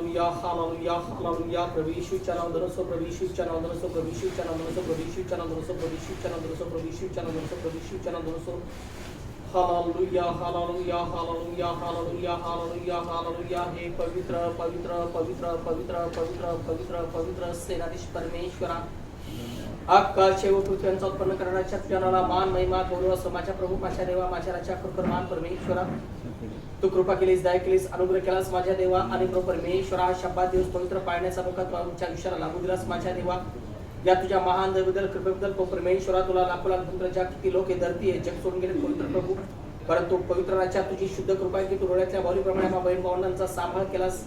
Hallelujah hallelujah hallelujah प्रभु यीशुच्या नावाने so प्रभु यीशुच्या नावाने so प्रभु यीशुच्या नावाने सो प्रभु यीशुच्या नावाने सो प्रभु यीशुच्या नावाने सो प्रभु यीशुच्या नावाने सो प्रभु यीशुच्या नावाने so hallelujah hallelujah hallelujah hallelujah hallelujah hallelujah हे पवित्र पवित्र पवित्र पवित्र पवित्र पवित्र पवित्र सेनाधीश परमेश्वरा आकाश व पृथ्वीचा उत्पन्न करण्याच्या तुझ्या मान महिमा गौरव असो माझ्या प्रभू माझ्या देवा माझ्या राजा कृपामान परमेश्वरा तू कृपा केलीस दया केलीस अनुग्रह केलास माझ्या देवा आणि प्रभू परमेश्वरा शब्दात दिवस पवित्र पाळण्याचा मुखा तू आमच्या आयुष्याला लागू दिलास माझ्या देवा या तुझ्या महान दयेबद्दल कृपेबद्दल प्रभू परमेश्वरा तुला लाखो लाख धन्यवाद किती लोक हे धरती आहे जग सोडून गेले पवित्र प्रभू परंतु पवित्र राजा तुझी शुद्ध कृपा आहे की तू डोळ्यातल्या बाहुलीप्रमाणे आम्हा बहीण भावंडांचा सांभाळ केलास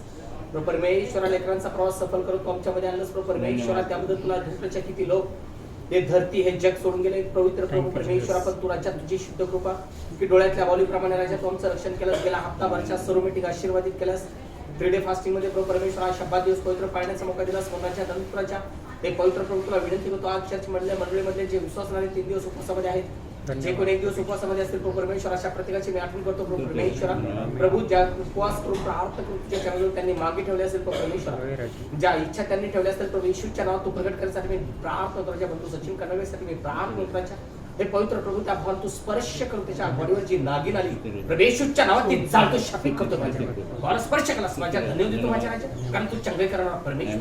प्रभू परमेश्वरा लेकरांचा प्रवास सफल करत तू आमच्यामध्ये आणलंस प्रभू परमेश्वरा त्याबद्दल तुला धन्यवाद किती लोक हे धरती हे जग सोडून गेले पवित्र प्रभू परमेश्वरा पण तू राज्यात तुझी शुद्ध कृपा की डोळ्यातल्या बाहुलीप्रमाणे राजा तू आमचं रक्षण केलंस गेला हप्ताभरच्या सर्व मीटिंग आशीर्वादित केलास 3 डे फास्टिंग मध्ये प्रभू परमेश्वरा शब्दात दिवस पवित्र पाळण्याचा मौका दिलास मोनाच्या दंतपुराच्या हे पवित्र प्रभू तुला विनंती करतो आज चर्च मधल्या मंडळीमध्ये जे विश्वासणारे 3 दिवस उपवासामध्ये आहेत जे कोणी 1 दिवस उपवासामध्ये असतील प्रभू परमेश्वर अशा प्रत्येकाची मी आठवण करतो प्रभू परमेश्वरा प्रभू ज्या उपवास करून प्रार्थना करून तुझ्या चरणाजवळ त्यांनी मागे ठेवले असेल प्रभू परमेश्वरा ज्या इच्छा त्यांनी ठेवल्या असतील प्रभू येशूच्या नावात तू प्रगट करण्यासाठी मी प्रार्थना करतो ज्या बंधू सचिन करण्यासाठी मी प्रार्थना करतो हे पवित्र प्रभू त्या भावाला तू स्पर्श करून त्याच्या बॉडीवर जी नागिन आली प्रभेशूच्या नावात ती जाळतो शापिक करतो माझ्या भावाला स्पर्श केलास माझ्या धन्यवाद देतो माझ्या राजा कारण तू चंगळ करणारा परमेश्वर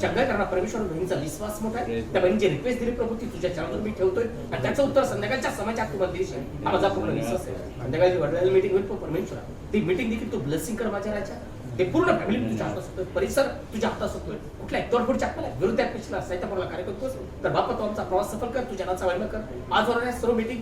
चंगळ करणारा परमेश्वर बहिणीचा विश्वास मोठा आहे त्या बहिणीची रिक्वेस्ट दिली प्रभू ती तुझ्या चरणावर मी ठेवतोय आणि त्याचं उत्तर संध्याकाळच्या समाजात तू बंदिश आहे माझा पूर्ण विश्वास आहे संध्याकाळची वडील मीटिंग होईल परमेश्वरा ती मीटिंग देखील तू ब्लेसिंग कर माझ्या राजा ते पूर्ण फॅमिली तुझ्या हातात असतोय परिसर तुझ्या हातात असतोय कुठल्या तोडफोडच्या आपल्याला विरुद्ध पिछला सैतापूरला कार्य करतोस तर बापा तू आमचा प्रवास सफल कर तुझ्या नाचा महिमा कर आज होणाऱ्या सर्व मीटिंग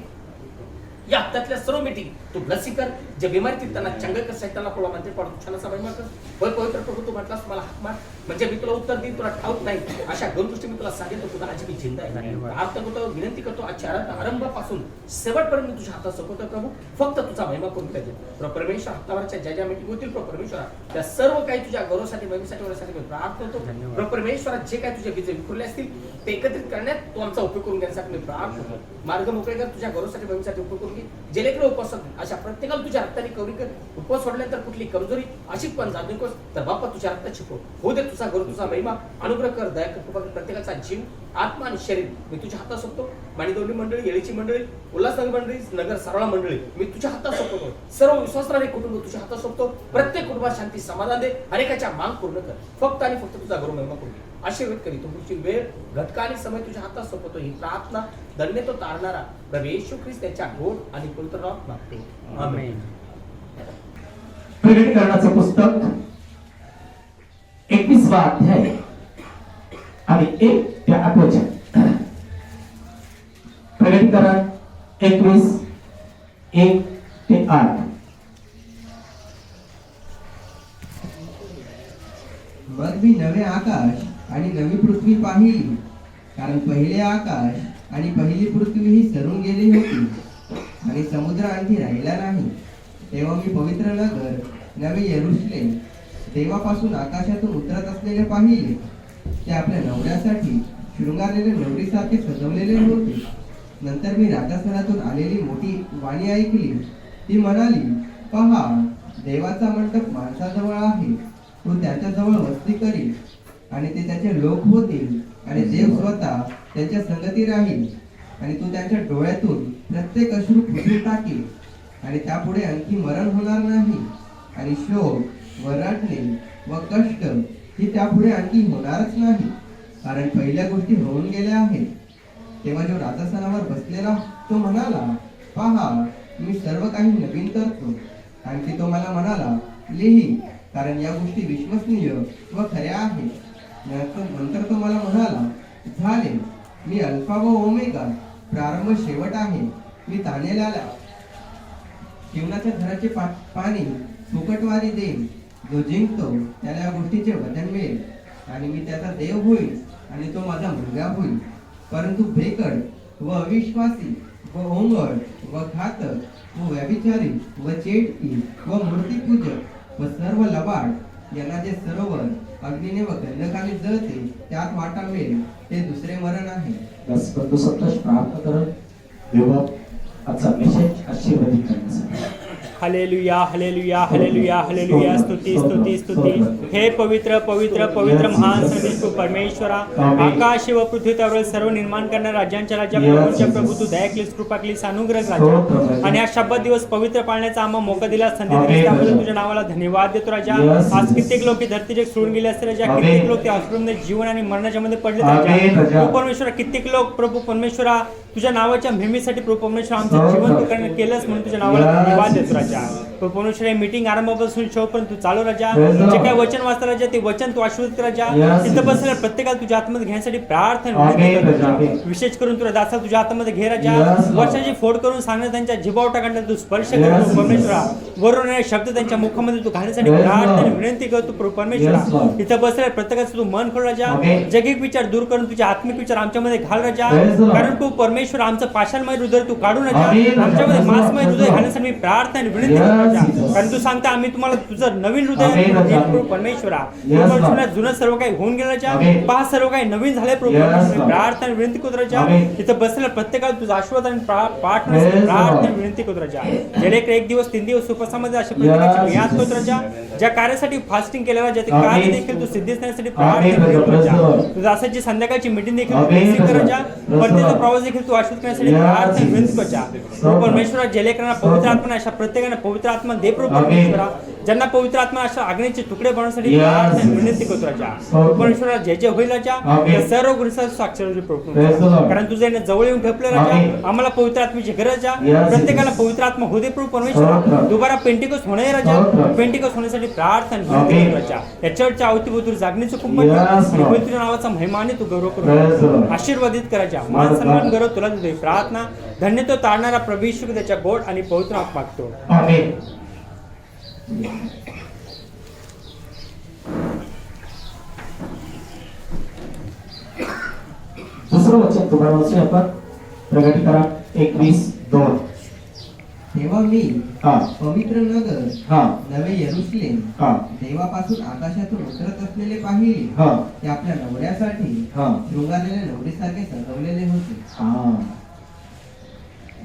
या हप्त्यातल्या सर्व मीटिंग तू ब्लेसिंग कर जे बिमारीत त्यांना चंगळ कर सैताला पोळा मंत्री पडतो छानाचा महिमा कर होय पवित्र प्रभू तू म्हटलास मला हाक मार म्हणजे मी तुला उत्तर देईन तुला ठाऊक नाही अशा 2 गोष्टी मी तुला सांगेन तुला आज मी जिंदा आहे प्रार्थना करतो विनंती करतो आजच्या आरंभापासून शेवटपर्यंत मी तुझ्या हातात सोपवतो प्रभू फक्त तुझा महिमा करून पाहिजे प्रभू परमेश्वर हप्तावरच्या ज्या ज्या मीटिंग होतील प्रभू परमेश्वरा त्या सर्व काही तुझ्या गौरवासाठी महिमेसाठी वरसाठी मी प्रार्थना करतो प्रभू परमेश्वरा जे काही तुझे विजय विखुरले असतील ते एकत्रित करण्यात तू आमचा उपयोग करून घेण्यासाठी मी प्रार्थना करतो मार्ग मोकळे कर तुझ्या गौरवासाठी महिमेसाठी उपयोग करून घे जे लेकरं उपवास अशा प्रत्येकाला तुझ्या रक्ताने कवरी कर उपवास सोडल्यानंतर कुठली कमजोरी अशी पण जाणून नकोस तर बाप्पा तुझ्या रक्तात शिकव हो दे तुझा गौरव तुझा महिमा अनुग्रह कर दया कर कृपा कर प्रत्येकाचा जीव आत्मा आणि शरीर मी तुझ्या हातात सोपतो माणिदोंडी मंडळी येळीची मंडळी उल्हासनगर मंडळी नगर सरळा मंडळी मी तुझ्या हातात सोपतो सर्व विश्वासणारे कुटुंब तुझ्या हातात सोपतो प्रत्येक कुटुंबात शांती समाधान दे अनेकाच्या मांग पूर्ण कर फक्त आणि फक्त तुझा गौरव महिमा करून आशीर्वाद करी तुमची वेळ घटका आणि समय तुझ्या हातात सोपतो ही प्रार्थना धन्य तो तारणारा प्रभू येशू ख्रिस्त त्याच्या गोड आणि पवित्र नावात मागते आमेन. प्रकटीकरणाचं पुस्तक 21 अध्याय आणि 1 ते 8 वचन. प्रकटीकरण 21 1 ते 8. मग मी नवे आकाश आणि नवी पृथ्वी पाहिली कारण पहिले आकाश आणि पहिली पृथ्वी ही सरून गेली होती आणि समुद्र आणखी राहिला नाही. तेव्हा मी पवित्र नगर नवे यरूशलेम देवापासून आकाशातून उतरत असलेले पाहिले. ते आपल्या नवऱ्यासाठी शृंगारलेले नवरीसारखे सजवलेले होते. नंतर मी राजस्थानातून आलेली मोठी वाणी ऐकली. ती म्हणाली, पहा, देवाचा मंडप माणसाजवळ आहे. तो त्याच्याजवळ वस्ती करील आणि ते त्याचे लोक होतील आणि देव स्वतः त्यांच्या संगती राहील आणि तो त्यांच्या डोळ्यातून प्रत्येक अश्रू पुसून टाकेल आणि त्यापुढे आणखी मरण होणार नाही आणि शोक व रडणे व कष्ट ही त्यापुढे आणखी होणारच नाही कारण पहिल्या गोष्टी होऊन गेल्या आहेत. तेव्हा जो राजस्थानावर बसलेला तो म्हणाला, पहा, मी सर्व काही नवीन करतो. आणखी तो मला म्हणाला, लिही, कारण या गोष्टी विश्वसनीय व खऱ्या आहेत. नंतर तो मला म्हणाला, झाले, मी अल्फा व ओमेगा प्रारंभ शेवट आहे. मी ताणलेल्या जीवनाच्या घराचे पाणी फुकटवारी देईन. जो जिंकतो त्याला या गोष्टीचे वचन मिळेल आणि मी त्याचा देव होईल आणि तो माझा मुलगा होईल. परंतु भेकड व अविश्वासी व ओंगळ व घातक व व्यभिचारी व चेटकी व मूर्तीपूजक व सर्व लबाड यांना जे सरोवर अग्नीने व गंधकाने जळते त्यात वाटा मिळेल ते दुसरे मरण आहे. बस बंधू संतोष प्रार्थना करून देवा आजचा मेसेज आशीर्वादित करण्यासाठी हालेलुया हालेलुया हालेलुया हालेलुया स्तुती स्तुती स्तुती. हे पवित्र पवित्र पवित्र महान सर्वेश्वर परमेश्वरा, आकाश व पृथ्वीवर सर्व निर्माण करणाऱ्या राज्यांच्या राजा प्रभूंच्या प्रभू तू दया केलीस, कृपा केलीस, अनुग्रह राजा. आणि हा शब्द दिवस पवित्र पाळण्याचा आम्हा मोका दिला, संधी दिली, त्याबद्दल तुझ्या नावाला धन्यवाद देतो राजा. आज कित्येक लोक धरतीचे सोडून गेले असते राजा, कित्येक लोक त्या आश्रममध्ये जीवन आणि मरणाच्या मध्ये पडले राजा. प्रभू परमेश्वरा, कित्येक लोक प्रभू परमेश्वरा तुझ्या नावाच्या महिमेसाठी प्रभू परमेश्वर आमचं जीवन तू केलंस म्हणून तुझ्या नावाला धन्यवाद देतो राजा. प्रभू परमेश्वर हे मीटिंग आरंभापासून शेवटपर्यंत तू चालू राजा. जे काय वचन वाचतं राजा ते वचन तू आशीर्वाद कर राजा. तिथं बसलेल्या प्रत्येकाला तुझ्या आतमध्ये घेण्यासाठी प्रार्थना विशेष करून तुला दासा तुझ्या हातामध्ये घे राजा. वर्षाची फोड करून सांगणं त्यांच्या जिबावटा काढण्यात तू स्पर्श कर परमेश्वरा. वरून येणारे शब्द त्यांच्या मुखामध्ये तू घालण्यासाठी प्रार्थना विनंती करतो प्रभू परमेश्वरा. इथं बसलेल्या प्रत्येकाचं तू मन खोल राजा. जगिक विचार दूर करून तुझे आत्मिक विचार आमच्यामध्ये घाल राजा. कारण तू परमेश्वर आमचं पाषाणमय हृदय तू काढून राजा. आमच्यामध्ये मांसमय हृदय घालण्यासाठी मी प्रार्थना विनंती करतो राजा. कारण तू सांगता आम्ही तुम्हाला तुझं नवीन हृदय प्रभू परमेश्वरा. जुनं सर्व काही होऊन गेलं राजा. पहा सर्व काही नवीन झाले प्रभू परमेश्वर. प्रार्थना विनंती करतो राजा. इथं बसलेल्या प्रत्येकाला तुझा आशीर्वाद आणि पाठ प्रार्थना विनंती करतो राजा. जेणेकरून एक दिवस 3 दिवस उपवासामध्ये अशा प्रत्येकाची याद करतो राजा. ज्या कार्यासाठी फास्टिंग केलं राजा ते कार्य देखील तू सिद्धीच करण्यासाठी प्रार्थना करतो राजा. तुझा असाची संध्याकाळची मीटिंग देखील ब्लेसिंग कर राजा. परतीचा प्रवास देखील तू आशीर्वाद करण्यासाठी प्रार्थना विनंती करतो राजा. परमेश्वरा जेलेकरांना पवित्र आत्मा अशा प्रत्येकाने पवित्र आत्मा दे प्रभू परमेश्वरा. ज्यांना पवित्र आत्मा अशा अग्नीचे तुकडे बनवण्यासाठी प्रार्थना विनंती करतो राजा. परमेश्वरा जे जे होईल राजा त्या सर्व गुणांचा साक्षर प्रभू. कारण तुझ्या जवळ येऊन ठेपलं राजा. आम्हाला पवित्र आत्म्याची गरज आहे. प्रत्येकाला पवित्र आत्मा होऊ दे प्रभू परमेश्वरा. दुबारा पेंटिकोस होणे राजा. पेंटिकोस होण्यासाठी प्रार्थना विनंती करतो राजा. या चर्चच्या अवतीभोवती जागणीचं कुंभ तुझ्या नावाचा महिमाने तू गौरव करू आशीर्वादित करायचा. मान सन्मान गौरव तुला तुझी प्रार्थना धन्य तो तारणारा प्रभू येशू त्याच्या गोड आणि पवित्र आत्मा मागतो. आमेन. दुसरं वचन तुम्हाला वाचूया आपण. प्रगटीकरण 21:2. तेव्हा मी हा पवित्र नगर हा नवे यरुशलेम हा देवापासून आकाशातून उतरत असलेले पाहिले. हा ते आपल्या नवऱ्यासाठी हा शृंगारलेल्या नवरीसारखे सजवलेले होते. हा.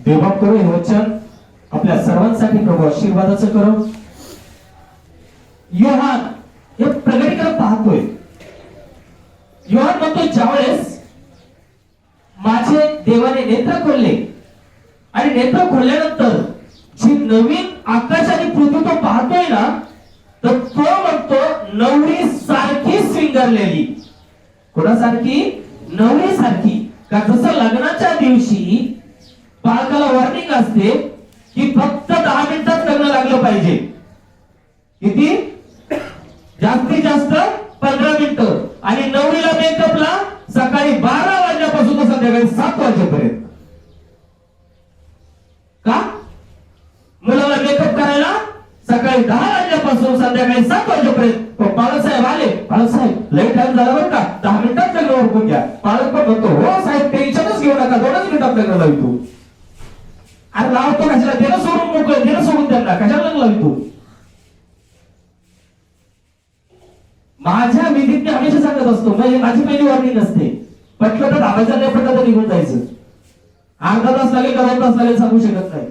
देवा करू हे वचन आपल्या सर्वांसाठी प्रभू आशीर्वादाचं करो. योहान हे प्रगटीकरण पाहतोय. योहान म्हणतो ज्यावेळेस माझे देवाने नेत्र खोलले आणि नेत्र खोलल्यानंतर जी नवीन आकाश आणि पृथ्वी तो पाहतोय ना तर तो म्हणतो नवरी सारखी स्विंगरलेली. कोणासारखी? नवरी सारखी. का जसं लग्नाच्या दिवशी बालकाला वॉर्निंग असते की फक्त 10 मिनिटात लग्न लागलं पाहिजे. किती? जास्तीत जास्त 15 मिनिटं. आणि नवरीला मेकअपला सकाळी 12 वाजल्यापासून तर संध्याकाळी 7 वाजेपर्यंत. का? मुलाला मेकअप करायला सकाळी 10 वाजल्यापासून संध्याकाळी 7 वाजेपर्यंत. बाळासाहेब आले. बाळासाहेब लई टाइम झाला बरं का, 10 मिनिटात लग्न ओळखून घ्या. बाळक पण म्हणतो हो साहेब टेन्शनच घेऊ नका, 2च मिनिटात लग्न लावतो. अरे लावतो कशाला? देणं सोडून मोकळं, देणं सोडून त्यांना कशाला लग्न लावतो? माझ्या विधीत मी हमेशा सांगत असतो, म्हणजे माझी पहिली वॉर्निंग असते, पटलं तर धावायचं नाही, पटलं तर निघून जायचं. अर्धा तास लागेल, 2 तास लागेल सांगू शकत नाही.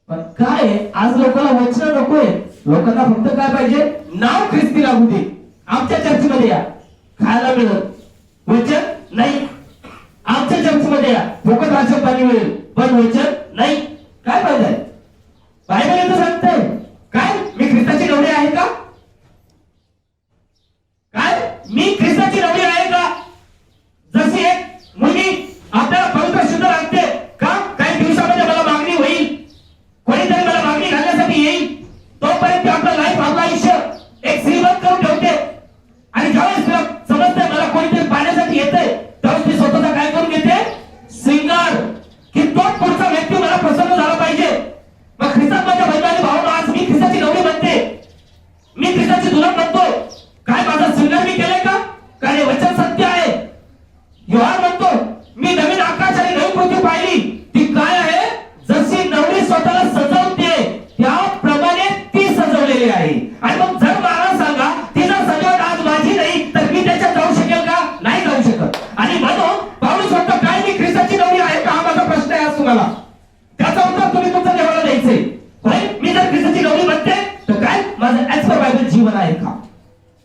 पण काय आज लोकांना वचन नकोय. लोकांना फक्त काय पाहिजे? नाव ख्रिस्ती लागू दे. आमच्या चर्चमध्ये या, खायला मिळत. वचन नाही. आमच्या चर्चमध्ये या, फुकट राशन पाणी मिळेल, पण वचन नाही. काय पाहिजे? बायबल येतं सांगतंय काय? मी ख्रिस्ताची नवरी आहे का? काय मी ख्रिस्ताची नवरी आहे का? जशी एक मुलगी आपल्याला पवित्र शुद्ध राखते का? काही दिवसामध्ये मला मागणी होईल, कोणीतरी मला मागणी घालण्यासाठी येईल, तोपर्यंत आपलं लाईफ, आपलं आयुष्य एक श्रीमंत करून ठेवते. आणि ज्यावेळेस तुला समजतंय मला कोणीतरी पाण्यासाठी येतंय, त्यावेळेस ती स्वतःचा काय करून घेते? श्रृंगार. की तो पुढचा व्यक्ती मला प्रसन्न झाला पाहिजे,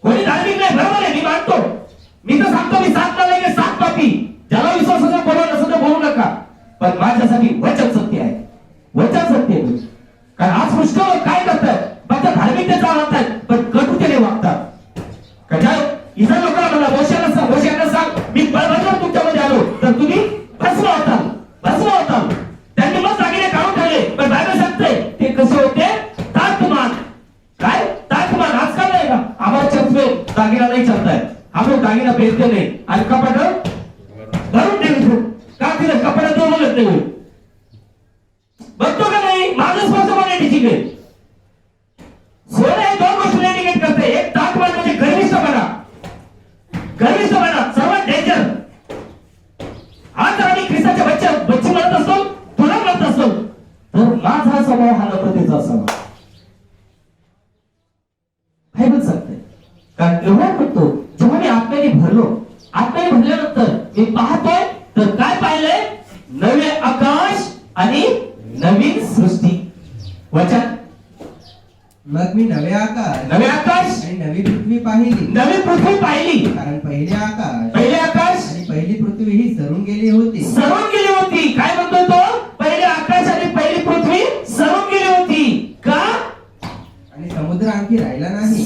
कोणी धार्मिक नाही, बरोबर आहे, मी मानतो. मी तर सांगतो, मी 7 नाही 7 पापी. ज्याला विश्वास असेल बोलू नसेल तर बोलू नका, पण माझ्यासाठी वचन सत्य आहे, वचन सत्य आहे. कारण आज पुष्कळ लोक काय करतात, फक्त धार्मिकतेचा वागतात पण कटुतेने वागतात. कशा इतर लोकांना म्हणा मोशेला सांग मी बळबळवर तुमच्यामध्ये आलो तर तुम्ही भस्म होताल. त्यांनी मग दागिने काढून ठेवले, पण बायबल सांगते ते कसे होते, ताकमान. काय ताकमान? आजकाल नाही का आम्हाला चर्च में दागिना नहीं चलता है, हम लोग दागिना पहनते नहीं आणि कपडे भरून ठेवतो. का तिला कपडे तो बोलत नाही बघतो का नाही, माझं स्पर्श पण ठीक आहे. सोनं हे 2 गोष्टी इंडिकेट करते, एक ताकमान म्हणजे गर्विष्ठपणा, सर्वात डेंजर. आज जर आम्ही ख्रिस्ताचे बच्चे म्हणत असतो, तुला म्हणत असतो, तर माझा स्वभाव हा नम्रतेचा असावा. बायबल सांगते, कारण एवढा म्हणतो जेव्हा मी आत्म्याने भरल्यानंतर मी पाहतोय तर काय पाहिलंय, नवे आकाश आणि नवीन सृष्टी. वचन, मग मी नवे आकाश आणि नवी पृथ्वी पाहिली, कारण पहिले आकाश आणि पहिली पृथ्वी ही सरून गेली होती. काय म्हणतोय तो, पहिले आकाश आणि पहिली पृथ्वी सरून गेली होती. का? आणि समुद्र आणखी राहिला नाही.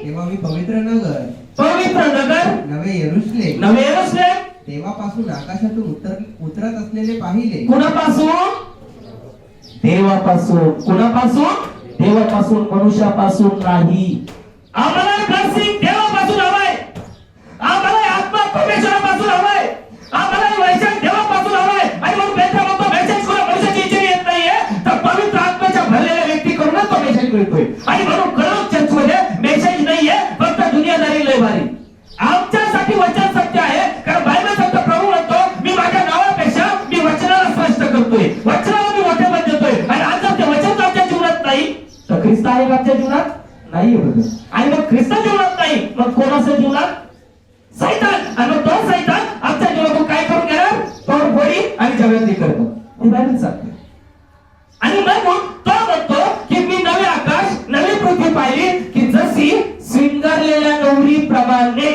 तेव्हा मी पवित्र नगर नवे यरुशलेम तेव्हापासून आकाशातून उतरत असलेले पाहिले. कुणापासून? देवापासून, मनुष्यापासून नाही. आम्हाला ब्लेसिंग देवापासून हवंय, आम्हाला आत्मा परमेश्वरापासून हवंय, आम्हाला वैशाख देवापासून हवंय. आणि मग पेत्र म्हणतो मेसेज कोणा मनुष्याची इच्छा येत नाहीये, तर पवित्र आत्म्याच्या भरलेल्या व्यक्तीकडूनच तो मेसेज मिळतोय. आणि म्हणून कळत चर्चमध्ये मेसेज नाहीये, फक्त दुनियादारी लय भारी. आमच्यासाठी वचन सत्य आहे, कारण बायबल सांगतो, प्रभू म्हणतो मी माझ्या नावापेक्षा मी वचनाला स्पष्ट करतोय, वचनाला मी मोठे बन देतोय. आणि आज जर ते वचन आमच्या जीवनात नाही तर ख्रिस्त आहे आमच्या जीवनात नाही. आणि मग ख्रिस्त जीवनात नाही, मग कोणाच्या जीवनात? सैतान. आणि मग तो सैतान आमच्या जीवनातून काय करून घेणार, तोडफोडी आणि जगतली करतो. हे बायबल सांगते. आणि मग तो म्हणतो की मी नवे आकाश नवी पृथ्वी पाहिली, की जशी शृंगारलेल्या नवरीप्रमाणे,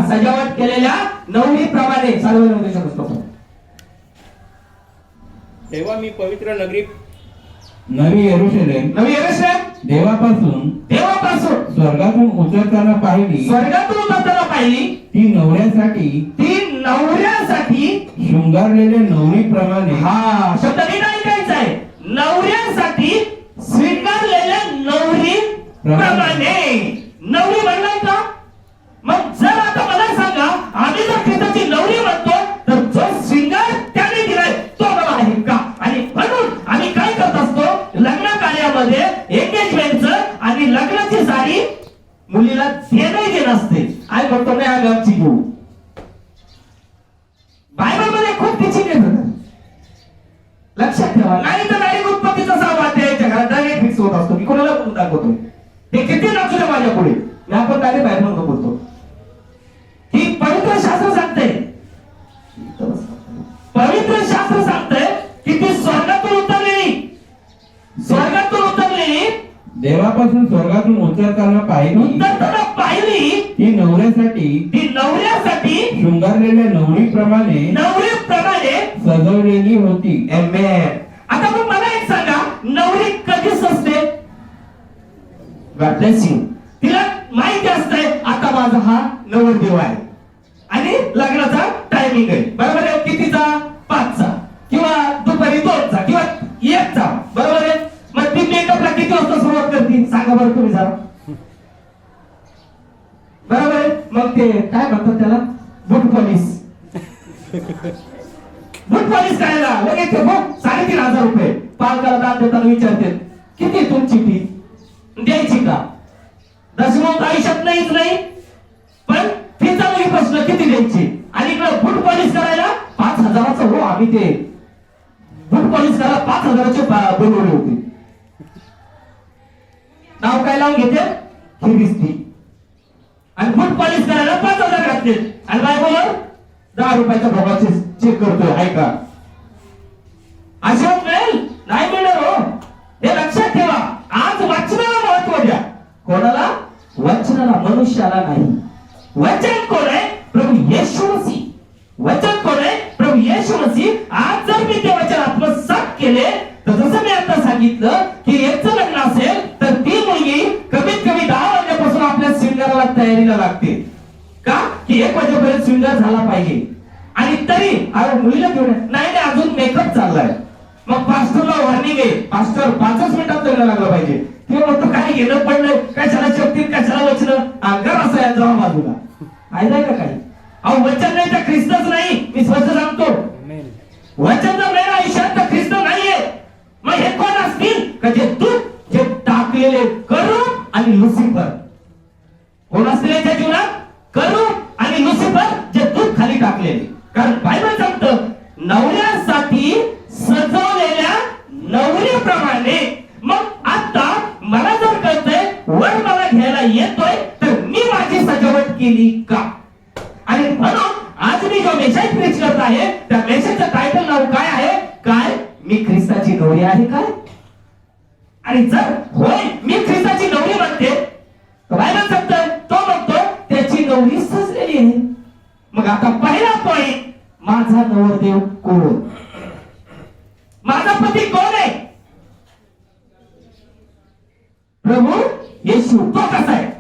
सजावट केलेल्या नवरीप्रमाणे. तेव्हा मी पवित्र नगरी नवी यरुशलेम देवापासून स्वर्गातून उतरताना पाहिली. ती नवऱ्यासाठी शृंगारलेल्या नवरीप्रमाणे. हा शब्द नीट ऐकायचा आहे, नवऱ्यासाठी शृंगारलेल्या नवरीप्रमाणे. नवरी म्हणलाय का? मग जर आता मला सांगा, आम्ही जर ख्रिस्ताची नवरी म्हणतो तर जो शृंगार त्याने दिलाय तो मला आहे का? आणि म्हणून आम्ही काय करत असतो, लग्न कार्यामध्ये एंगेजमेंटचं आणि लग्नाची साडी मुलीला देणं असते. आई म्हणतो नाही आम्ही आमची घेऊ. बायबल मध्ये खूप टीचिंग आहे, लक्षात ठेवा. नाही तर डायरेक्ट उत्पत्तीचा 6 अध्यायाच्या घरात डायरेक्ट फिक्स होत असतो. मी कोणाला बोलून दाखवतोय, ते किती नाचू दे माझ्या पुढे, मी आपण डायरेक्ट बायबल मध्ये बोलतो. ही पवित्र शास्त्र सांगते, की ती स्वर्गातून उतरलेली देवापासून स्वर्गातून उतरताना पाहिली. ती नवऱ्यासाठी शृंगारलेल्या नवरीप्रमाणे सजवलेली होती. आमेन. आता मग मला एक सांगा, नवरी कधी सजते? तिला माहिती असतंय आता माझा हा नवरदेव आहे आणि लग्नाचा टायमिंग आहे, बरोबर आहे. कितीचा? 5चा किंवा दुपारी 2चा किंवा 1चा, बरोबर आहे. मग ती मेकअपला किती वाजता सुरुवात करते सांगा बरं तुम्ही जरा, बरोबर आहे. मग ते काय म्हणतात त्याला, बूट पॉलिश करायला लगेच ते बघ 3,500 रुपये पालकाला दान देताना विचारते किती तुमची फी द्यायची का? दशमोत आयुष्यात नाहीच नाही, पण फीचा नाही प्रश्न किती द्यायची. आणि इकडे बूट पॉलिश करायला 5,000चं. हो, आम्ही ते बूट पॉलिश करायला 5,000चे बोलवले होते. नाव काय लावून घेते, खिरिस्ती. आणि बूट पॉलिश करायला 5,000 घातले. आणि बायबलवर 10 रुपयाच्या भोगाचे चेक करतोय, ऐका. आशीर्वाद मिळेल? नाही मिळणार हो, हे लक्षात ठेवा. आज वाचनाला महत्व द्या. कोणाला? वचनाला, मनुष्याला नाही. वचन कोण आहे? प्रभू येशू मसीह. वचन कोण आहे? प्रभू येशू मसीह. आज जर मी ते वचन आत्मसात केले तर जसं मी आता सांगितलं की याचं लग्न असेल तर ती मुलगी कमीत कमी 10 वाजल्यापासून आपल्या शृंगाराला तयारीला लागते. का? की 1 वाजेपर्यंत शृंगार झाला पाहिजे. आणि तरी अरे मुलीला घेऊन नाही अजून मेकअप चाललाय. मग पास्टरला वॉर्निंग आहे, पास्टर 5 मिनिटात लग्न लागलं पाहिजे. किंवा म्हणतो काय गेलं पडलं, कशाला शक्ती, कशाला वचन, अंगार असं आहे जावा बाजूला. ऐकाय का काही? अहो वचन नाही तर ख्रिस्तच नाही. मी स्वतः सांगतो, वचन जर नाही आयुष्यात तर ख्रिस्त नाहीये. मग हे कोण असतील का? जे दूध जे टाकलेले करू आणि लुसिफर. कोण असतील याच्या जीवनात? करू आणि लुसिफर, जे दूध खाली टाकलेले. कारण बायबल सांगतं नवऱ्यासाठी सजवलेल्या नवऱ्याप्रमाणे. मग आता मला जर कळतंय वर मला घ्यायला येतोय तर मी माझी सजावट केली का? आणि म्हणून आज मी जो मेसेज प्रीच करत आहे त्या मेसेजचं टायटल नाव काय आहे? काय मी ख्रिस्ताची नवरी आहे काय? आणि जर होय मी ख्रिस्ताची नवरी म्हणते तर बायबल सांगतं तो म्हणतो त्याची नवरी सजलेली आहे. मग आता पहिला पॉइंट, माझा नवरदेव कोण? माझा पती कोण आहे? प्रभू येशू. तो कसा आहे?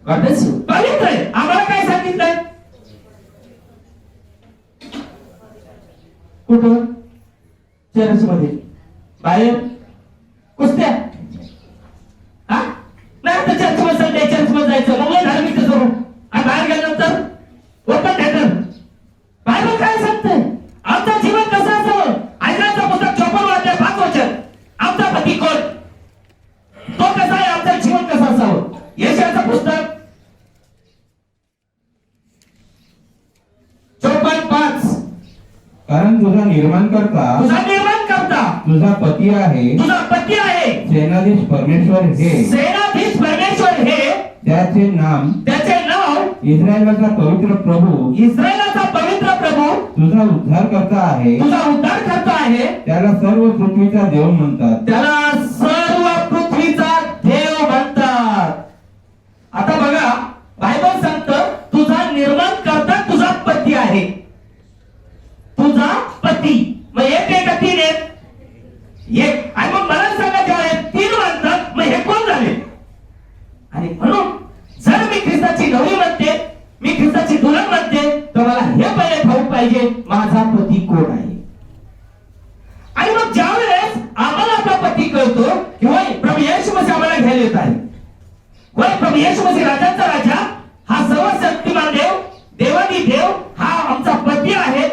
पवित्र आहे. आम्हाला काय सांगितलंय? कुठं? चर्च मध्ये, बाहेर, कुस्त्या. नाही तर चर्च मध्ये संडे चर्च मध्ये जायचं, मग धार्मिक करू. आणि बाहेर गेल्यानंतर ओपन थिएटर. बायबल काय सांगतंय? आमचं जीवन कसं असावं? ऐकायचं पुस्तक 54 5 वचन. आमचा पती कोण? तो कसा आहे? आमचं जीवन कसं असावं? यशाचं पुस्तक 54:5. कारण तुझा निर्माणकर्ता तुझा पती आहे. तुझा पती आहे. सेनाधीश परमेश्वर हे. सेनाधीश परमेश्वर हे. त्याचे नाव इस्रायलाचा पवित्र प्रभू. इस्रायलाचा पवित्र प्रभू तुझा उद्धार करता आहे. तुझा उद्धार करता आहे. त्याला सर्व पृथ्वीचा देव म्हणतात. त्याला सर्व पृथ्वीचा देव म्हणतात. आता बघा बायबल सांगतं तुझा निर्माण करता तुझा पती आहे. तुझा पती. मग एक आहे का 3 आहेत? एक. आणि मग मला सांगा जेव्हा 3 म्हणतात मग हे कोण झाले? आणि म्हणून जर मी ख्रिस्ताची नवरी म्हणते, मी ख्रिस्ताची दुल्हन म्हणते तर मला हे पहिले ठाऊक पाहिजे माझा पती कोण आहे. आणि मग ज्या वेळेस आम्हाला आपला पती कळतो की होय प्रभू येशू मसीह आम्हाला घ्यायला येत आहे, होय प्रभू येशू मसीह राजांचा राजा, हा सर्वशक्तिमान देव, देवादी देव हा आमचा पती आहे.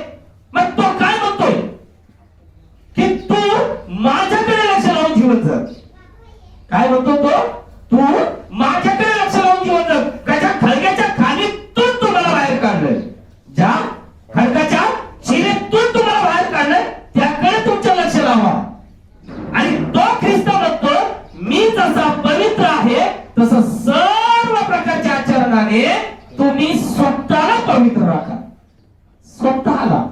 मग तो काय म्हणतोय की तू माझ्याकडे लक्ष लावून जीवन जग. काय म्हणतो तो? तू माझ्याकडे लक्ष लावून जीवन जग. त्याच्या खळग्याच्या खालीतून तुम्हाला बाहेर काढलंय, ज्या खडकाच्या शिरेतून तुम्हाला बाहेर काढलंय त्याकडे तुमचं लक्ष लावा. आणि तो ख्रिस्त म्हणतो मी जसा पवित्र आहे तसं सर्व प्रकारच्या आचरणाने तुम्ही स्वतःला पवित्र राखा. स्वतःला,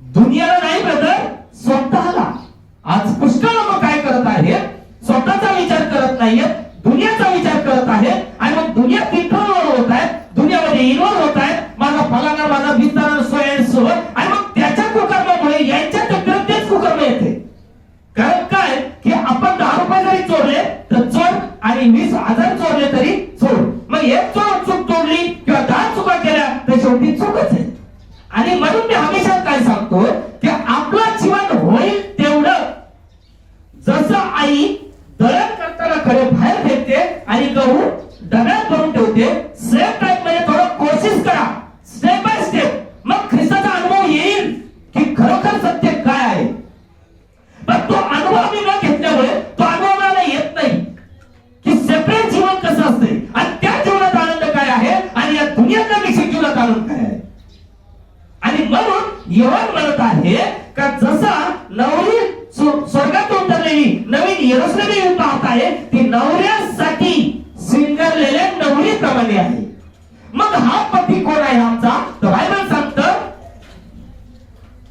दुनियाला नाही ब्रदर, स्वतःला. आज पुष्कळ लोक काय करत आहेत? स्वतःचा विचार करत नाहीयेत, दुनियाचा विचार करत आहेत. आणि मग दुनिया इन्व्हॉल्व होत आहेत, दुनियामध्ये इन्व्हॉल्व होत आहेत. माझा फलाना, माझा बिस्तारा, सो. आणि मग त्याच्या कुकर्मामुळे यांच्या चक्रात तेच कुकर्म येते. कारण काय की आपण 10 रुपये जरी चोरले तर चोर, आणि 20,000 चोरले तरी चोर. मग एक चूक तोडली किंवा 10 चुका केल्या तर शेवटी चूकच आहे. आणि म्हणून मी हमेशा काय सांगतो की आपलं जीवन होईल तेवढं. जसं आई दळण करताना कडे बाहेर फेकते आणि गहू डब्यात भरून ठेवते, सेम टाइम मध्ये थोडं कोशिश करा, स्टेप बाय स्टेप. मग ख्रिस्ताचा अनुभव येईल की खरोखर सत्य काय आहे. पण तो अनुभव मी न घेतल्यामुळे तो अनुभव मला येत नाही की सेपरेट जीवन कसं असते आणि त्या जीवनात आनंद काय आहे आणि या दुनियातल्या मिश्रित जीवनात आनंद काय आहे. आणि म्हणून योहान म्हणत आहे का जसा नवरी स्वर्गातून उतरलेली नवीन यरूशलेम पाहत आहे ती नवऱ्यासाठी सिंगरलेल्या नवरीप्रमाणे आहे. मग हा पती कोण आहे आमचा? तर बायबल सांगतं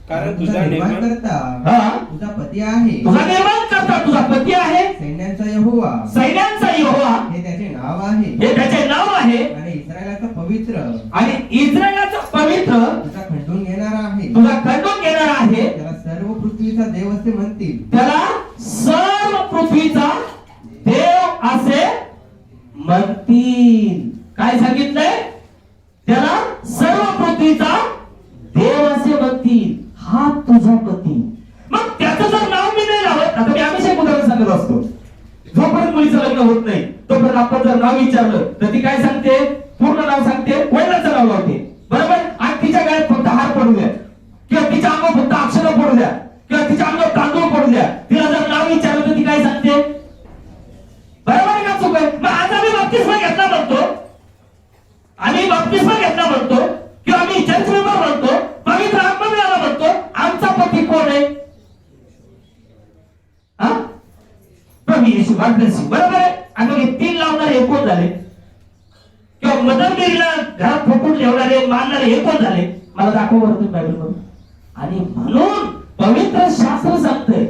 कारण तुझा निर्माणकर्ता हा तुझा पती आहे. तुझा निर्माण करता तुझा पती आहे. सैन्यांचा यहोवा सैन्यांचा यहोवा हे त्याचे नाव आहे. हे त्याचे नाव आहे. आणि इस्रायलाचा पवित्र आणि इस्रायलाचा पवित्र तुझा खंडून घेणारा आहे. तुझा खंडून घेणारा आहे. त्याला सर्व पृथ्वीचा देव असे म्हणतील. त्याला सर्व पृथ्वीचा देव असे म्हणतील. काय सांगितलंय? त्याला सर्व पृथ्वीचा देव असे म्हणतील. हा तुझा पती. मग त्याचं जर नाव मी नाही लावत, आता मी हमेशा एक उदाहरण सांगत असतो, जोपर्यंत मुलीचं लग्न होत नाही तोपर्यंत आपण जर नाव विचारलं तर ती काय सांगते? पूर्ण नाव सांगते, वडिलांचं नाव लावते, बरोबर. आणि तिच्या गळ्यात फक्त हार पडू द्या किंवा तिच्या अंगावर फक्त अक्षरं पडू द्या किंवा तिच्या अंगावर तांदूळ पडू द्या, तिला जर नाव विचारलं तर ती काय सांगते? बरोबर आहे का चूक आहे? मग आज आम्ही बाप्तिस्मा घेतला म्हणतो, आम्ही बाप्तिस्मा घेतला म्हणतो किंवा आम्ही चर्च मेंबर म्हणतो, पवित्र आत्मा मिळाला म्हणतो, आमचा पती कोण आहे? हा? प्रभू येशू, गॉड ब्लेस यू. बरोबर आहे. आणि मग हे 3 लावणारे हे कोण झाले? किंवा मदरगिरीला घरात फोकून ठेवणारे मानणारे हे कोण झाले? मला दाखव बरं तुम्ही बायबल मधून. आणि म्हणून पवित्र शास्त्र सांगतंय,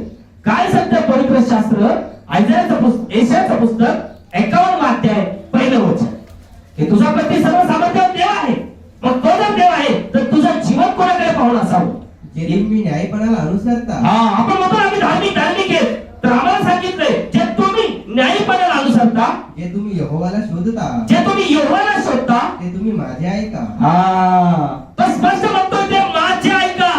काय सांगतंय पवित्र शास्त्र? एशायाचं पुस्तक 51 अध्याय 1 वचन, हे तुझा पती सर्व सामर्थ्यवान देव आहे. मग तो जर देव आहे तर तुझं जीवन कोणाकडे पाहून असावं? जे तुम्ही न्यायपणाला अनुसरता. हा, आपण म्हणतो आम्ही धार्मिक आहे, तर आम्हाला सांगितलंय जे तुम्ही न्यायपणाला अनुसरता, जे तुम्ही यहोवाला शोधता, जे तुम्ही यहोवाला शोधता, ते तुम्ही माझे ऐका. तर स्पष्ट म्हणतोय ते माझे ऐका.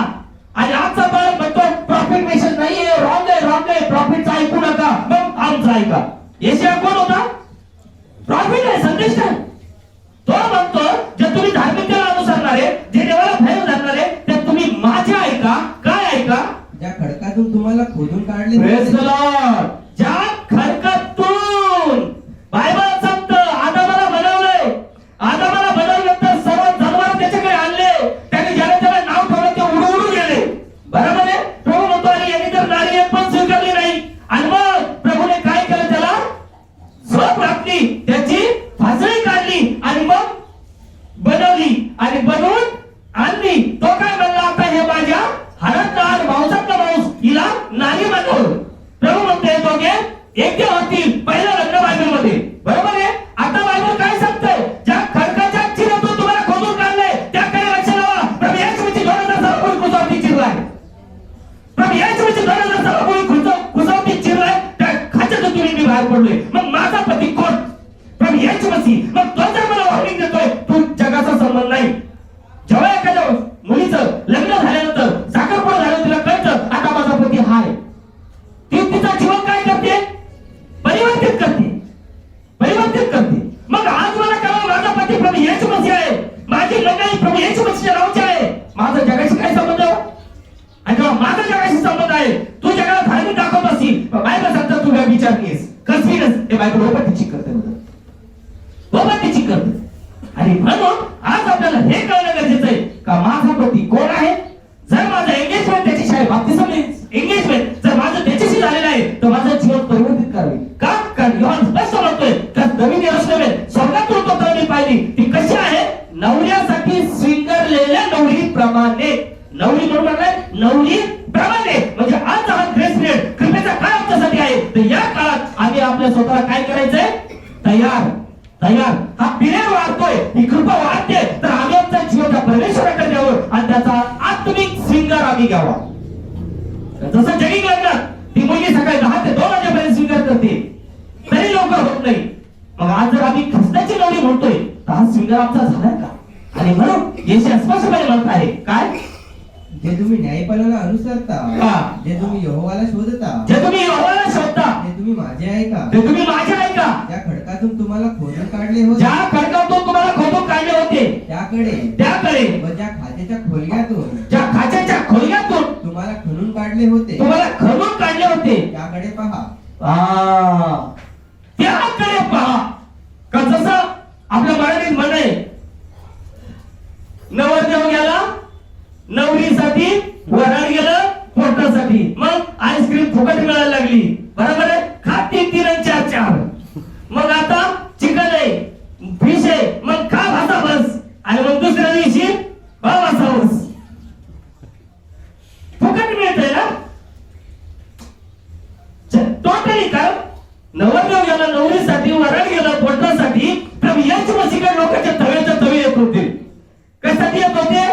आणि आजचा बालक म्हणतो प्रॉफिट मेसेज नाहीये, रॉंग आहे, प्रॉफिटचं ऐकू नका, मग आमचं ऐका. येशया कोण होता? प्रॉफिट आहे, संदेश आहे. तो म्हणतो जे तुम्ही धार्मिकतेला अनुसरणारे, जे देवाला भय धरणारे, ते तुम्ही माझे ऐका. काय ऐका? ज्या खडकातून तुम्हाला खोदून काढले प्रेज द लॉर्ड. ज्या खडकातून बायबल सांगतं आदामाला बनवलंय, आदामाला बनवल्यानंतर सर्व जनावर त्याच्याकडे आणले, त्याने ज्याला त्याला नाव ठेवलं ते उडू उडू गेले. बरोबर आहे. प्रभू म्हणतो आणि यांनी तर नारी एक पण स्वीकारली नाही. आणि मग प्रभूने काय केलं? त्याला झोप घातली, त्याची फासळी काढली आणि मग बनवली आणि बनवून आणली. तो काय म्हणला? आता हे माझ्या हाडातला हाड, मांसातला मांस, हिला नारी बनव. प्रभू म्हणते दोघे एक होतील. पहिलं लग्न बायबल मध्ये, बरोबर आहे. आता बायबल काय सांगतंय? ज्या खडकाच्या चिरातून तुम्हाला खोदून काढलंय त्याकडे लक्ष लावा. प्रभू येशूची 2000 सर्व कुसावटी चिरलाय. प्रभू येशूची 2000 सर्व कुसावटी चिरलाय. त्या खाच्यातून तुम्ही मी बाहेर पडलोय. मग माझा पती कोण? प्रभू येशू मसीह. मग तो जर मला वॉर्निंग देतोय तू जगाचा संबंध नाही. जेव्हा एखाद्या मुलीचं लग्न झाल्यानंतर साखरपुडा झालं, तिला कळतं आता माझा पती हाय, ती तिचं जीवन काय करते? परिवर्तित करते. मग आज मला कळलं माझा पती प्रभू येशू मसीह आहे, माझी लग्न प्रभू येशू मसीहच्या नावाची आहे. माझा जगाशी काय संबंध? आणि जेव्हा माझा जगाशी संबंध आहे, तू जगाला धार्मिक दाखवत असतील, बायबल सांगतं तू विचारलीस कसली नस, ते बायबल ओपतीची करते. आणि म्हणून आज आपल्याला हे कळणं गरजेचं आहे का माझा पती कोण आहे. जर माझं एंगेजमेंट त्याच्याशी आहे, बाप्तिस्म एंगेजमेंट जर माझं त्याच्याशी झालेलं आहे, तर माझं जीवन परिवर्तित करावे. का? कारण योहान स्पष्ट म्हणतोय का नवीन यरूशलेम स्वर्गातून तो तळणी पाहिली, ती कशी आहे? नवऱ्यासाठी स्वीकारलेल्या नवरीप्रमाणे. नवरी म्हणून काय? नवरीप्रमाणे. म्हणजे आज हा ग्रेस पिरियड, कृपेचा काळ आमच्यासाठी आहे. तर या काळात आम्ही आपल्या स्वतःला काय करायचंय? तयार. हा पिरियड वाढतोय, ही कृपा वाढते, तर आम्ही आमच्या जीवनाच्या परमेश्वराकडे द्यावं आणि त्याचा आत्मिक शृंगार आम्ही घ्यावा. जसं जगिंग लग्नात ती मुलगी सकाळी 10 ते 2 वाजेपर्यंत शृंगार करते, तरी लवकर होत नाही. मग आज जर आम्ही ख्रिस्ताची नवरी म्हणतोय तर हा शृंगार आमचा झालाय का? आणि म्हणून येशू स्पष्टपणे म्हणत आहे काय? जे तुम्ही न्यायपणाला अनुसरता, जे तुम्ही यहोवाला शोधता, जे तुम्ही यहोवाला शोधता, ते तुम्ही माझे ऐका. ते तुम्ही माझे ऐका. ज्या खडकातून तुम्हाला खोदून काढले होते, ज्या खडकातून तुम्हाला खोदून काढले होते, त्याकडे व ज्या खाचेच्या खोलग्यातून, ज्या खाचेच्या खोलग्यातून तुम्हाला खणून काढले होते, त्याकडे पहा. त्याकडे पहा. का जसं आपल्या मराठीत म्हण आहे, नवरदेव गेला नवरीसाठी, वराड गेलं पोटासाठी, मग आईस्क्रीम फुकट मिळायला लागली. बरोबर आहे. खाती 3 आणि 4. मग आता चिकन आहे, फिश आहे, मग खा भाता बस. आणि मग दुसऱ्या दिवशी भावाचा बस. नवरीसाठी वरण गेलं पोटासाठी, तर याच मसीकडे लोकांच्या तव्याच्या तवे येत होते. कशासाठी येत होते?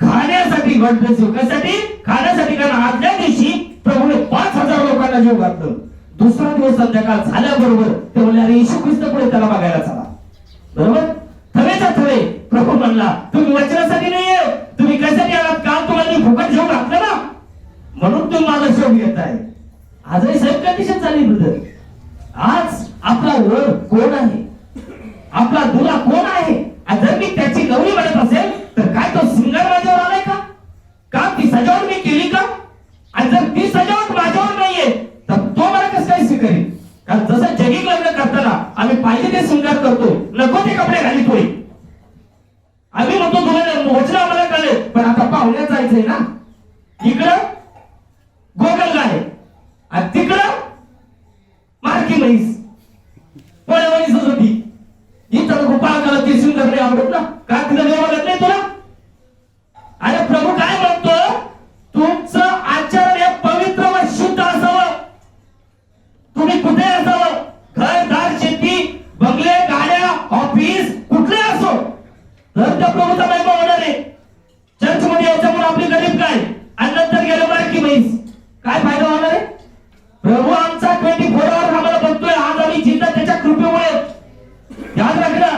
खाण्यासाठी. कशासाठी? खाण्यासाठी. कारण आदल्या दिवशी प्रभूने 5,000 लोकांना जीव घातलं. दुसरा दिवस संध्याकाळ झाल्याबरोबर ते म्हणले अरे येशू ख्रिस्त पुढे त्याला बघायला चला. बरोबर? थवेच्या थवे प्रभू म्हणला तुम्ही वचनासाठी नाहीये, तुम्ही कशासाठी आलात? काल तुम्हाला मी फुकट जेवण घातलं ना, म्हणून तुम्ही माझा शोध घेताय. आजही सेम कंडिशन झाली ब्रदर. आज आपला वर कोण आहे? आपला दुला कोण आहे? आणि जर मी त्याची नवरी म्हणत असेल तर काय तो सिंगर माझ्यावर आलाय का? का ती सजावट मी केली का? आणि जर ती सजावट माझ्यावर नाहीये तर तो मला कसं काय स्वीकारेल? कारण जसं जगी लग्न करताना आम्ही पाहिजे ते शृंगार करतो, नको ते कपडे घालितोय. आम्ही म्हणतो तुला मोचना आम्हाला कळले, पण आता पाहुण्यात जायचंय ना. इकडं गोगल आहे आणि तिकडं मार्की म्हैस पोळेवानीच होती. इतर गोपाळ करा ते शृंगार नाही आवडत ना, का तिला देव बघत नाही तुला? अरे प्रभू काय म्हणतो? तुमचं आचरण हे पवित्र व शुद्ध असावं. तुम्ही कुठे असावं, घरदार, शेती, बंगले, गाड्या, ऑफिस कुठले असो, तर त्या प्रभूचा महिमा होणार आहे. चर्च मध्ये याच्यामुळे आपली गरीब काय आणि नंतर गेले बारकी म्हैस, काय फायदा होणार आहे? प्रभू आमचा 24 आवर आम्हाला बघतोय. आज आम्ही जिंदा त्याच्या कृपेमुळे. याद राखला.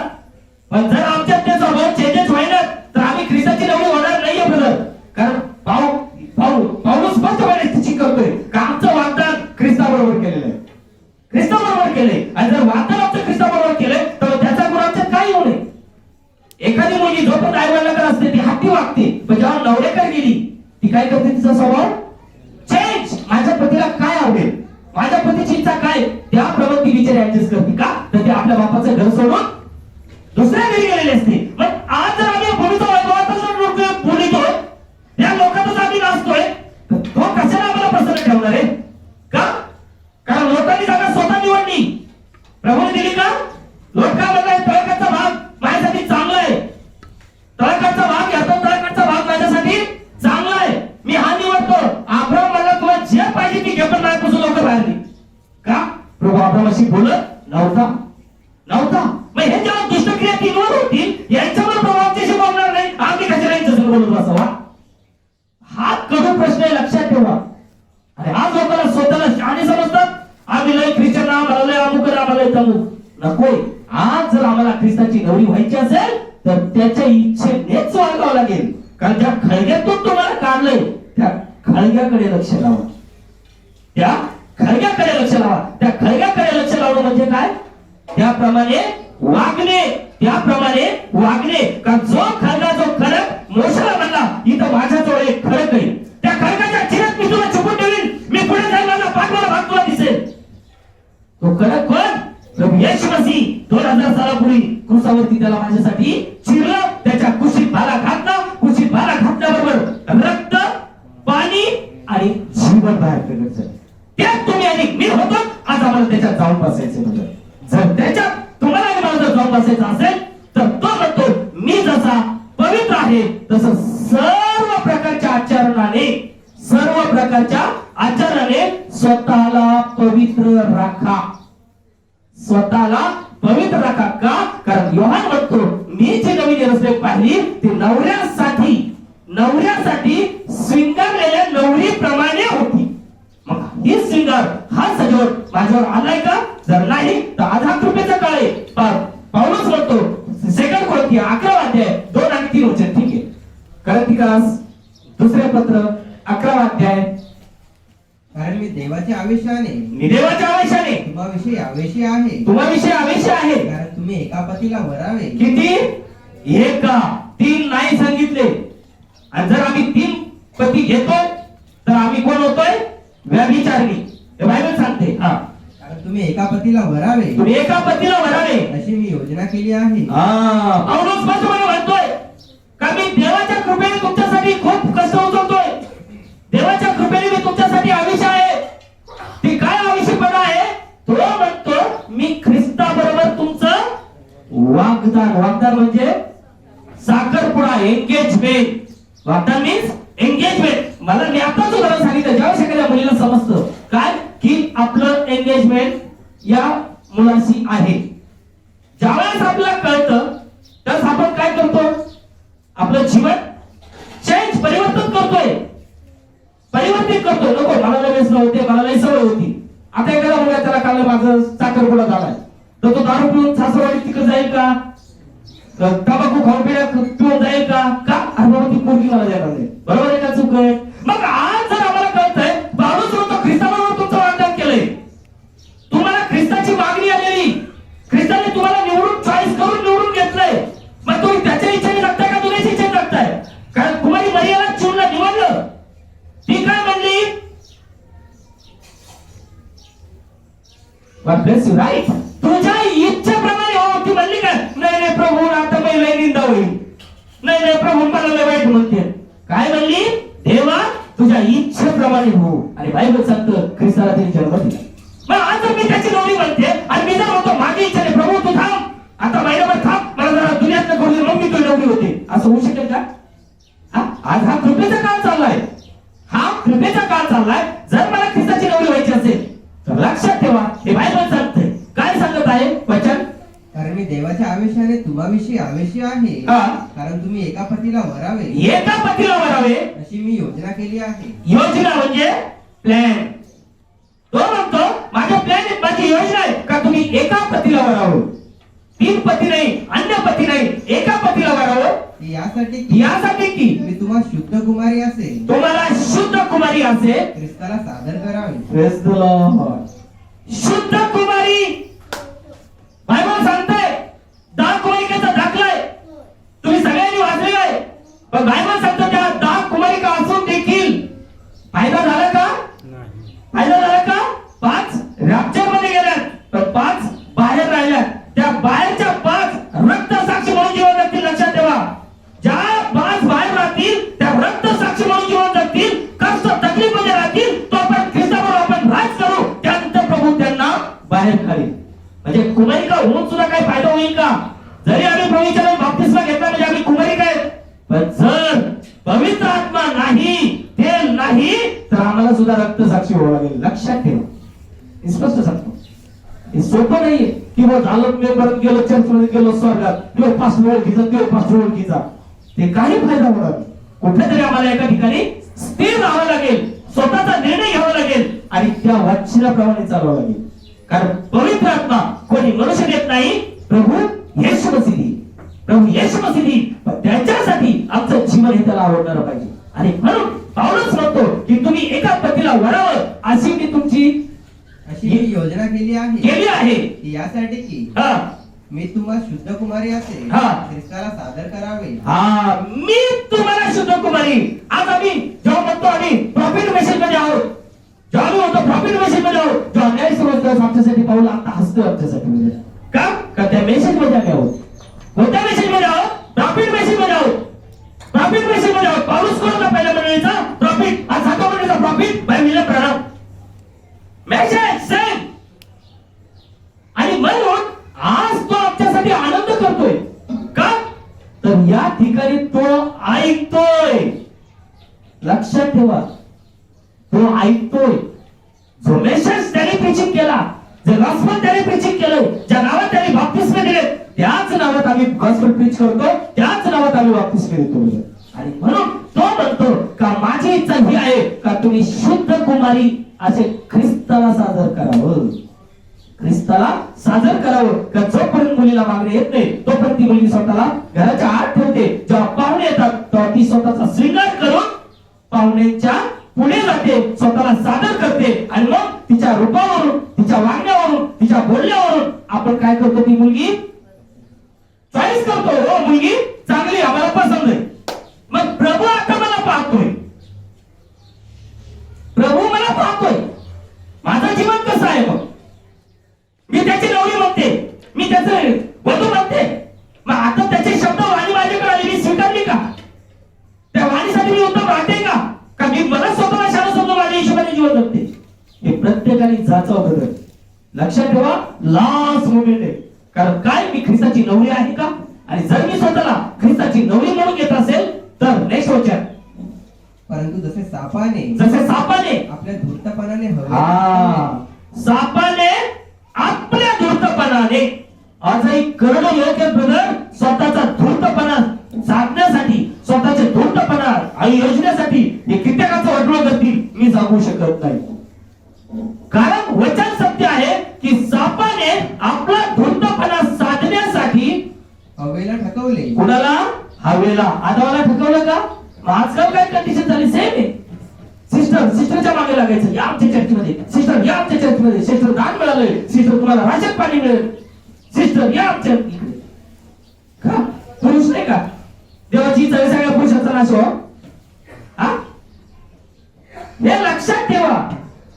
पण जर आमच्यात ते स्वभाव चेंजेस व्हायला तर आम्ही ख्रिस्ताची नवरी होणार नाहीये ब्रदर. कारण पाऊस स्पष्टपणे शिकवतोय का आमचं वागदान ख्रिस्ताबरोबर केलेलं आहे. ख्रिस्ताबरोबर केलंय. आणि जर वागदान आमचं ख्रिस्ताबरोबर केलंय तर त्याचा गुण आमच्यात काही होऊ नये. एखादी मुलगी जोपर्यंत आईवडिलांकडे असते ती हट्टी वागते, पण जेव्हा नवऱ्याकडे गेली ती काय करते? तिचा स्वभाव चेंज. माझ्या पतीला काय आवडेल, माझ्या पतीची इच्छा काय, त्याप्रमाणे ती विचार ऍडजस्ट करते. का? तर ते आपल्या बापाचं घर सोडून दुसऱ्या घरी गेलेले असते. पण आज जर आम्ही भूमीचा वैभवातच बोलितो, या लोकांतच आम्ही नाचतोय, तर तो कशाला आम्हाला प्रसन्न ठेवणार आहे? का? कारण लोकांनी जागा स्वतः निवडली, प्रभूने दिली का? लोक काय म्हणतात? तळकाचा भाग माझ्यासाठी चांगला आहे, तळकाचा भाग घेतो, तळकाचा भाग माझ्यासाठी चांगला आहे, मी हा निवडतो. अब्राहम मला तुला जे पाहिजे ती घे, पण माझ्यापासून लोक बाहेर नाही. का? प्रभू अब्राहमाशी बोलत नव्हता. मग हे जेव्हा दुष्टक्रिया तीनवर होतील यांच्यावर प्रभावच्याशी बोलणार नाही, आम्ही कशाला यांच्याशी बोलत बसावा? हा कठोर प्रश्न आहे, लक्षात ठेवा. अरे आज लोकांना स्वतःला शहाणे समजतात. आम्ही लय ख्रिश्चन, आम्हाला लय अमुक, आम्हाला लय तमुक. नकोय. आज जर आम्हाला ख्रिस्ताची नवरी व्हायची असेल तर त्याच्या इच्छेनेच वागावं लागेल. कारण ज्या खळग्यातून तुम्हाला काढलंय त्या खळग्याकडे लक्ष लावा. त्या खळग्याकडे लक्ष लावा. त्या खळग्याकडे लक्ष लावणं म्हणजे काय? त्याप्रमाणे वागणे. कारण जो खळगा, जो खडक मोशाला म्हणला इथं माझ्याजवळ एक खडक आहे, त्या खडकाच्या चिरात मी तुला छुपून ठेवीन, मी पुढे जाईल, माझा पाठवाला भाग तुला दिसेल. तो खडक कोण? प्रभू येशू मसीह 2000 सालापूर्वी क्रूसावरती त्याला माझ्यासाठी चिरलं, त्याच्या कुशीत भाला घातला. कुशीत भाला घातल्याबरोबर रक्त, पाणी आणि जीवन बाहेर प्रगट झालं. त्यात तुम्ही आणि मी होतो. आज आम्हाला त्याच्यात जाऊन बसायचं होतं. जर त्याच्यात तुम्हाला आणि मला जर जाऊन बसायचं असेल तर तो म्हणतो मी जसा पवित्र आहे तसं सर्व प्रकारच्या आचरणाने स्वतःला पवित्र राखा. का? कारण योहान म्हणतो मी जी नवी जेरुसलेम पाहिली ती नवऱ्यासाठी स्वीकारलेल्या नवरीप्रमाणे होती. मग ही शृंगार, हा सजावट माझ्यावर आलाय का? जर नाही तर आज हा कृपेचा काळ आहे. पाऊलच म्हणतो 2 कोरिंथी 11 अध्याय 2 आणि 3 वचन. ठीक आहे. गलातिकास दुसरे पत्र 11 अध्याय. कारण मी देवाच्या आवेशाने तुम्हाविषयी आवेशी आहे. कारण तुम्ही एका पतीला वरावे. किती? एका. 3 नाही सांगितले. आणि जर आम्ही 3 पती घेतोय तर आम्ही कोण होतोय? व्यभिचारिणी. हे बायबल सांगते. कारण तुम्ही एका पतीला वरावे अशी मी योजना केली आहे. पाऊलच स्पष्टपणे म्हणतोय का मी देवाच्या कृपेने तुमच्यासाठी खूप कष्ट उचलतोय. देवाच्या कृपेने मी तुमच्यासाठी आविष आहे. ती काय आविषपणा आहे? तो म्हणतो मी ख्रिस्ताबरोबर तुमचं वागदान म्हणजे साखरपुडा, एंगेजमेंट. वागदान means engagement. मला मी आताच उदाहरण सांगितलं, ज्यावेळेस एखाद्या मुलीला समजतं काय की आपलं एंगेजमेंट या मुलाशी आहे. ज्यावेळेस आपल्याला कळतं त्यावेळेस आपण काय करतो, आपलं जीवन चेंज परिवर्तन करतोय, परिवर्तित करतो. नको मला लय व्यसन होते, मला लय सवय होती. आता एखादा मुलगा त्याला काल माझं साखरपुडा झालाय तर तो दारू पिऊन सासरवाडीत तिकडे जाईल का, तंबाखू खाऊन पिऊन जाईल का? अरे बाबा ती पोरगी मला देणार नाही. बरोबर आहे का, चूक आहे? मग आज जर आम्हाला कळतंय पाऊस म्हणतो ख्रिस्ताबरोबर तुमचं वागदान केलंय, तुम्हाला ख्रिस्ताची मागणी आलेली, ख्रिस्ताने तुम्हाला निवडून चॉईस करून निवडून घेतलंय, मग तुम्ही त्याच्या इच्छेने जगताय का दुसऱ्याच्या इच्छेने जगताय? कारण तुम्हाला मर्यादा चुनला निवडलं, ती काय म्हणली, God bless you, right? तुझ्या इच्छेप्रमाणे हो. ती म्हणली काय, नाही नाही प्रभू आता मी लय निंदा होईल, नाही नाही प्रभू मला लय वाईट म्हणते. काय म्हणली, देवा तुझ्या इच्छेप्रमाणे हो. आणि बायबल सांगतं ख्रिस्ताला त्यांनी जन्म दिला. मग आज जर मी त्याची नवरी म्हणते आणि मी जर म्हणतो माझी इच्छा नाही, प्रभू तू थांब आता महिनाभर थांब, मला जरा दुनियात करून मग मी तुझी नवरी होते, असं होऊ शकेल का? आज हा कृपेचा काळ चाललाय, हा कृपेचा काळ चाललाय. जर मला ख्रिस्ताची नवरी व्हायची असेल तर लक्षात ठेवा, हे बायबल सांगते. काय सांगत आहे वचन, कारण मी देवाच्या आवेशाने तुम्हाविषयी आवेशी आहे, हा. कारण तुम्ही एका पतीला वरावे एका पतीला वरावे अशी मी योजना केली आहे. योजना म्हणजे प्लॅन. तो म्हणतो माझ्या प्लॅन, माझी योजना आहे का तुम्ही एका पतीला वरावं, 3 पती नाही, अन्य पती नाही, एका पतीला वरावं. यासाठी की मी तुम्हाला शुद्ध कुमारी असे तुम्हाला शुद्ध कुमारी असे ख्रिस्ताला सादर करावे. Praise the Lord. शुद्ध कुमारी, बायबल सांगते दाख कुमारिकेचा दाखला आहे, तुम्ही सगळ्यांनी वाचलेला आहे. पण बायबल सांगतो त्या दाख कुमारिका असून देखील फायदा झाला का, फायदा झाला का? 5 रॅप्चर मध्ये गेल्यात पण 5 बाहेर राहिल्यात. त्या बाहेरच्या 5 रक्त साक्षी म्हणून जीवन जगतील. लक्षात ठेवा, ज्या 5 बाहेर राहतील त्या रक्त साक्षी म्हणून जीवन जगतील, कष्ट तकलीफ मध्ये राहतील, तो आपण ख्रिस्ताबरोबर आपण राज करू, त्यानंतर प्रभू त्यांना बाहेर काढेल. म्हणजे कुमारिका होऊन सुद्धा काही फायदा होईल का? जरी आम्ही प्रभूच्या नावाने बप्तिस्मा घेतला म्हणजे आम्ही कुमारिका आहेत, पण जर पवित्र आत्मा नाही, तेल नाही, तर आम्हाला सुद्धा रक्त साक्षी व्हावं लागेल. लक्षात ठेवा, हे स्पष्ट सांगतो. हे सोपं नाहीये की मग झालं मी परत गेलो चर्चमध्ये गेलो स्वर्गात किंवा 5 ओळखीचा किंवा 5 ओळखीचा, ते काही फायदा होणार नाही. कुठेतरी आम्हाला एका ठिकाणी स्थिर राहावं लागेल, स्वतःचा निर्णय घ्यावा लागेल आणि त्या वचनाप्रमाणे चालावं लागेल. कारण पवित्र आत्मा कोणी मनुष्य देत नाही, प्रभू येशू मसीह देईल. प्रभू येशू मसीह देईल, पण त्याच्यासाठी आमचं जीवन हे त्याला आवडणार पाहिजे. आणि म्हणून पाऊलच म्हणतो की तुम्ही एका पतीला वरावं अशी मी तुमची अशी मी योजना केली आहे की यासाठी की मी तुम्हाला शुद्ध कुमारी असे ख्रिस्ताला सादर करावे. मी तुम्हाला शुद्ध कुमारी. आज आम्ही जेव्हा म्हणतो आम्ही प्रॉफिट मेसेज मध्ये आहोत, जेव्हा आम्ही म्हणतो प्रॉफिट मेसेज मध्ये आहोत, जेव्हा न्याय समजतो आमच्यासाठी पाऊल आता हसतोय आमच्यासाठी. का त्या मेसेज मध्ये आम्ही आहोत. कोणत्या मेसेज मध्ये आहोत? प्रॉफिट मेसेज मध्ये आहोत. प्रॉफिट मेसेज मध्ये आहोत. पाऊस कोणता पहिल्या मंडळीचा प्रॉफिट, आज 7 मंडळीचा profit by William Branham message same. आणि म्हणून आज तो आमच्यासाठी आनंद करतोय का, तर या ठिकाणी तो ऐकतोय. लक्षात ठेवा, तो ऐकतोय. जो मेसेज त्याने प्रीचिंग केला, जे गॉस्पेल त्याने प्रीचिंग केलं, ज्या नावात त्याने बप्तिस्मे दिले, त्याच नावात आम्ही गॉस्पेल प्रीच करतो, त्याच नावात आम्ही बप्तिस्मे देतो. आणि म्हणून तो म्हणतो का माझी इच्छा ही आहे का तुम्ही शुद्ध कुमारी असे ख्रिस्ताला सादर करावं. ख्रिस्ताला सादर करावं का जोपर्यंत मुलीला मागणी येत नाही तोपर्यंत ती मुलगी स्वतःला घराच्या आत ठेवते. जेव्हा पाहुणे येतात तेव्हा ती स्वतःचा शृंगार करून पाहुण्यांच्या पुढे जाते, स्वतःला सादर करते. आणि मग तिच्या रूपावरून, तिच्या वागण्यावरून, तिच्या बोलण्यावरून आपण काय करतो, ती मुलगी चॉईस करतो. हो मुलगी चांगली, आम्हाला पसंत आहे. मग प्रभू आता मला पाहतोय, प्रभू मला पाहतोय, माझं जीवन कसं आहे. मग मी त्याची नवरी म्हणते, मी त्याचं वधू म्हणते, मग आता त्याचे शब्द वाणी माझ्याकडे आली, मी स्वीकारली का? त्या वाणीसाठी मी उत्तम राहते का मी मला स्वतःला शाळा समजून माझ्या हिशोबाने जीवन जगते? हे प्रत्येकाने जाचाव करत. लक्षात ठेवा, लास्ट मोमेंट आहे. कारण काय, मी ख्रिस्ताची नवरी आहे का? आणि जर मी स्वतःला ख्रिस्ताची नवरी म्हणून घेत असेल तर नेक्स्ट वचन, परंतु जसे सापाने आपल्या धूर्तपणाने सापाने धूर्तपणाने आजही करोडो लोक आहेत ब्रदर, स्वतःचा धूर्तपणा साधण्यासाठी, स्वतःचे धूर्तपणा आणि योजनेसाठी हे कित्येकाचं वाटोळं करतील, मी सांगू शकत नाही. कारण वचन सत्य आहे की सापाने आपला धूर्तपणा साधण्यासाठी हवेला ठकवले. कुणाला? हवेला. आदावाला ठकवलं का? मग आजकाल काय कंडिशन झाली? सेम आहे. सिस्टरच्या मागे लागायचं, या आमच्या चर्चमध्ये, सिस्टर या आमच्या चर्चमध्ये, सिस्टर दान मिळालंय, सिस्टर तुम्हाला राशन पाणी मिळेल, सिस्टर या आमच्या इकडे. का पुरुष नाही का? देवाची इच्छा आहे सगळ्या पुरुषाचा नाश हो. हे लक्षात ठेवा.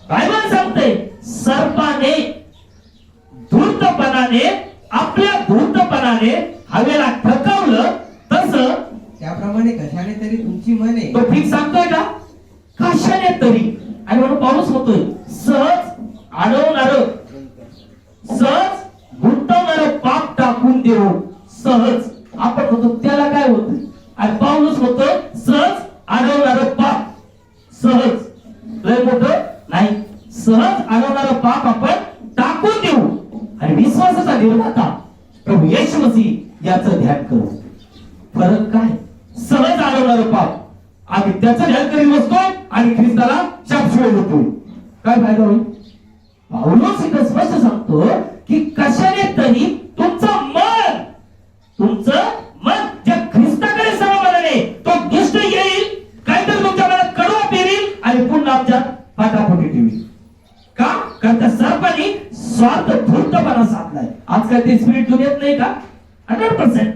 बायबल सांगते सर्पाने धूर्तपणाने, आपल्या धूर्तपणाने हवेला ठकवलं, तसं त्याप्रमाणे कशाने तरी तुमची मने तो ठीक सांगतोय का? कशाने तरी. आणि म्हणून पाऊस होतोय सहज अडवणार, सहज गुंतवणार पाप टाकून देऊ. सहज आपण म्हणतो त्याला काय होत, आणि पाऊस होतोय सहज अडवणार पाप. सहज लय मोठं नाही, सहज अडवणार पाप आपण टाकून देऊ आणि विश्वासाचा निर्माता प्रभू येशू मसीह याचं ध्यान करू. फरक काय? सहज अडवणार पाप आम्ही त्याचं ध्यान करीत बसतोय आणि ख्रिस्ताला शापशिवाय होतोय. काय फायदा होईल? पाऊलोस इथं स्पष्ट सांगतो की कशाने तरी तुमचं मन ज्या ख्रिस्ताकडे समर्पणाने तो दुष्ट येईल, काहीतरी तुमच्या मनात कडवा पेरील आणि पुन्हा आमच्यात फाटाफुटी ठेवील. का? कारण त्या सर्पाने स्वार्थ धूर्तपणा साधलाय. आजकाल ते स्पिरिट दुनियेत नाही का? 100%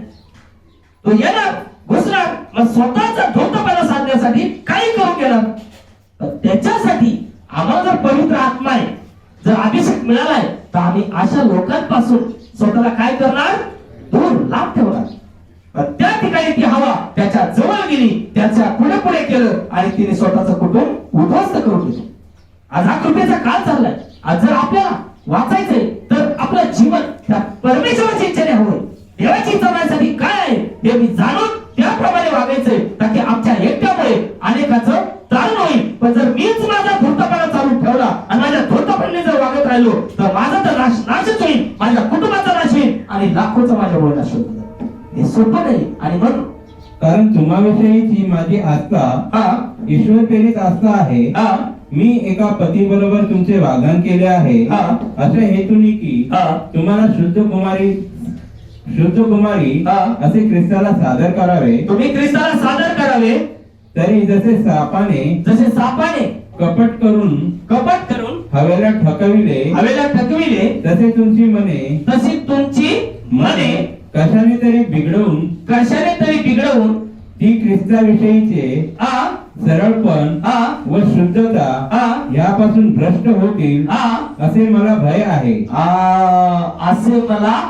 तो येणार, घुसणार, मग स्वतःचा धूर्तपणा साधण्यासाठी काही करून गेला. त्याच्यासाठी आम्हाला जर पवित्र आत्मा आहे, जर अभिषेक मिळालाय, तर आम्ही अशा लोकांपासून स्वतःला काय करणार? दूर, लांब ठेवणार. त्या ठिकाणी ती हवा त्याच्या जवळ गेली, त्याच्या पुढे पुढे केलं आणि तिने स्वतःचं कुटुंब उद्ध्वस्त करून दिलं. आज हा कृपेचा काळ चाललाय. आज जर आपल्याला वाचायचंय तर आपलं जीवन त्या परमेश्वराची इच्छेने हवंय. देवाची इच्छा माझ्यासाठी काय आहे हे मी जाणून त्याप्रमाणे वागायचंय, ताकी आमच्या एकट्यामुळे अनेकाचं तारण होईल. पण जर मीच माझा धूर्तपणा चालू ठेवला आणि माझ्या धूर्तपणाने जर वागत राहिलो, तर माझा तर नाशच होईल, माझ्या कुटुंबाचा नाश होईल आणि लाखोचा माझ्यामुळे नाश होईल. हे सोपं नाही. आणि म्हणून कारण तुम्हाविषयीची माझी आस्था ईश्वर प्रेरित आस्था आहे. मी एका पती बरोबर तुमचे वादन केले आहे, अशा हेतूने की तुम्हाला शुद्ध कुमारी असे ख्रिस्ताला सादर करावे. तुम्ही ख्रिस्ताला सादर करावे. तरी जसे सापाने कपट करून हवेला ठकविले, तसे तुमची मने कशाने तरी बिघडवून ती ख्रिस्ताविषयीचे सरळपण व शुद्धता यापासून भ्रष्ट होतील असे मला भय आहे. असे मला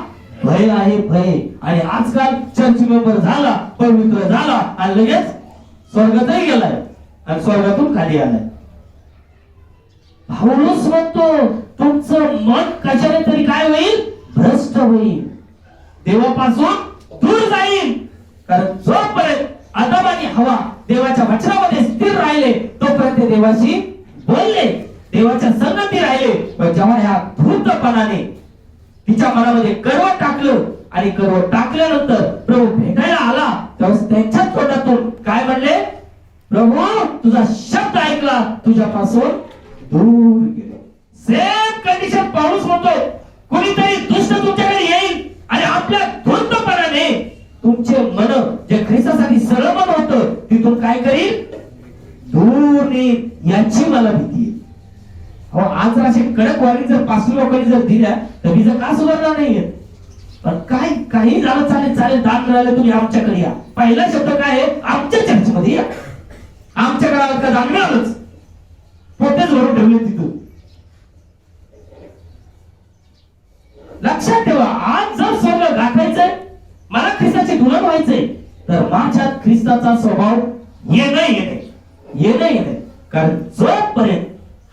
भय आहे. भय. आणि आजकाल चर्च मेंबर झाला, पवित्र झाला आणि लगेच स्वर्गातही गेलाय आणि स्वर्गातून खाली आलाय. पौलुस म्हणतो तुमचं मन कशाने तरी काय होईल? भ्रष्ट होईल, देवापासून दूर जाईल. कारण जोपर्यंत आदम आणि हवा देवाच्या वचनामध्ये स्थिर राहिले, तोपर्यंत देवाशी बोलले, देवाच्या संगती राहिले. पण जेव्हा ह्या धूर्तपणाने तिच्या मनामध्ये गर्व टाकलं आणि गर्व टाकल्यानंतर प्रभू भेटायला आला, तेव्हा त्यांच्या तोंडातून काय म्हणले? प्रभू तुझा शब्द ऐकला, तुझ्यापासून दूर गेलो. सेम कंडिशन पाऊस म्हणतो, कोणीतरी दुष्ट तुमच्याकडे येईल आणि आपल्या धूर्तपणाने तुमचे मन जे ख्रिस्तासाठी सरळ मन होतं तिथून काय करील? दूर नेईल. याची मला भीती आहे. हो, आज जर असे कडक वाणी जर पाच लोकांनी जर दिल्या तर मी जर का सुधारणार नाहीये. पण काही झालं चालेल, दान मिळालं तुम्ही आमच्याकडे या. पहिला शब्द काय आहे? आमच्या चर्चमध्ये या. आमच्या गावात का दान मिळालंच, पोटेच भरून ठेवले तिथून. लक्षात ठेवा, आज जर स्वर्ग गाठायचंय, मला ख्रिस्ताची दुल्हन व्हायचंय, तर माझ्यात ख्रिस्ताचा स्वभाव येणे. कारण जोपर्यंत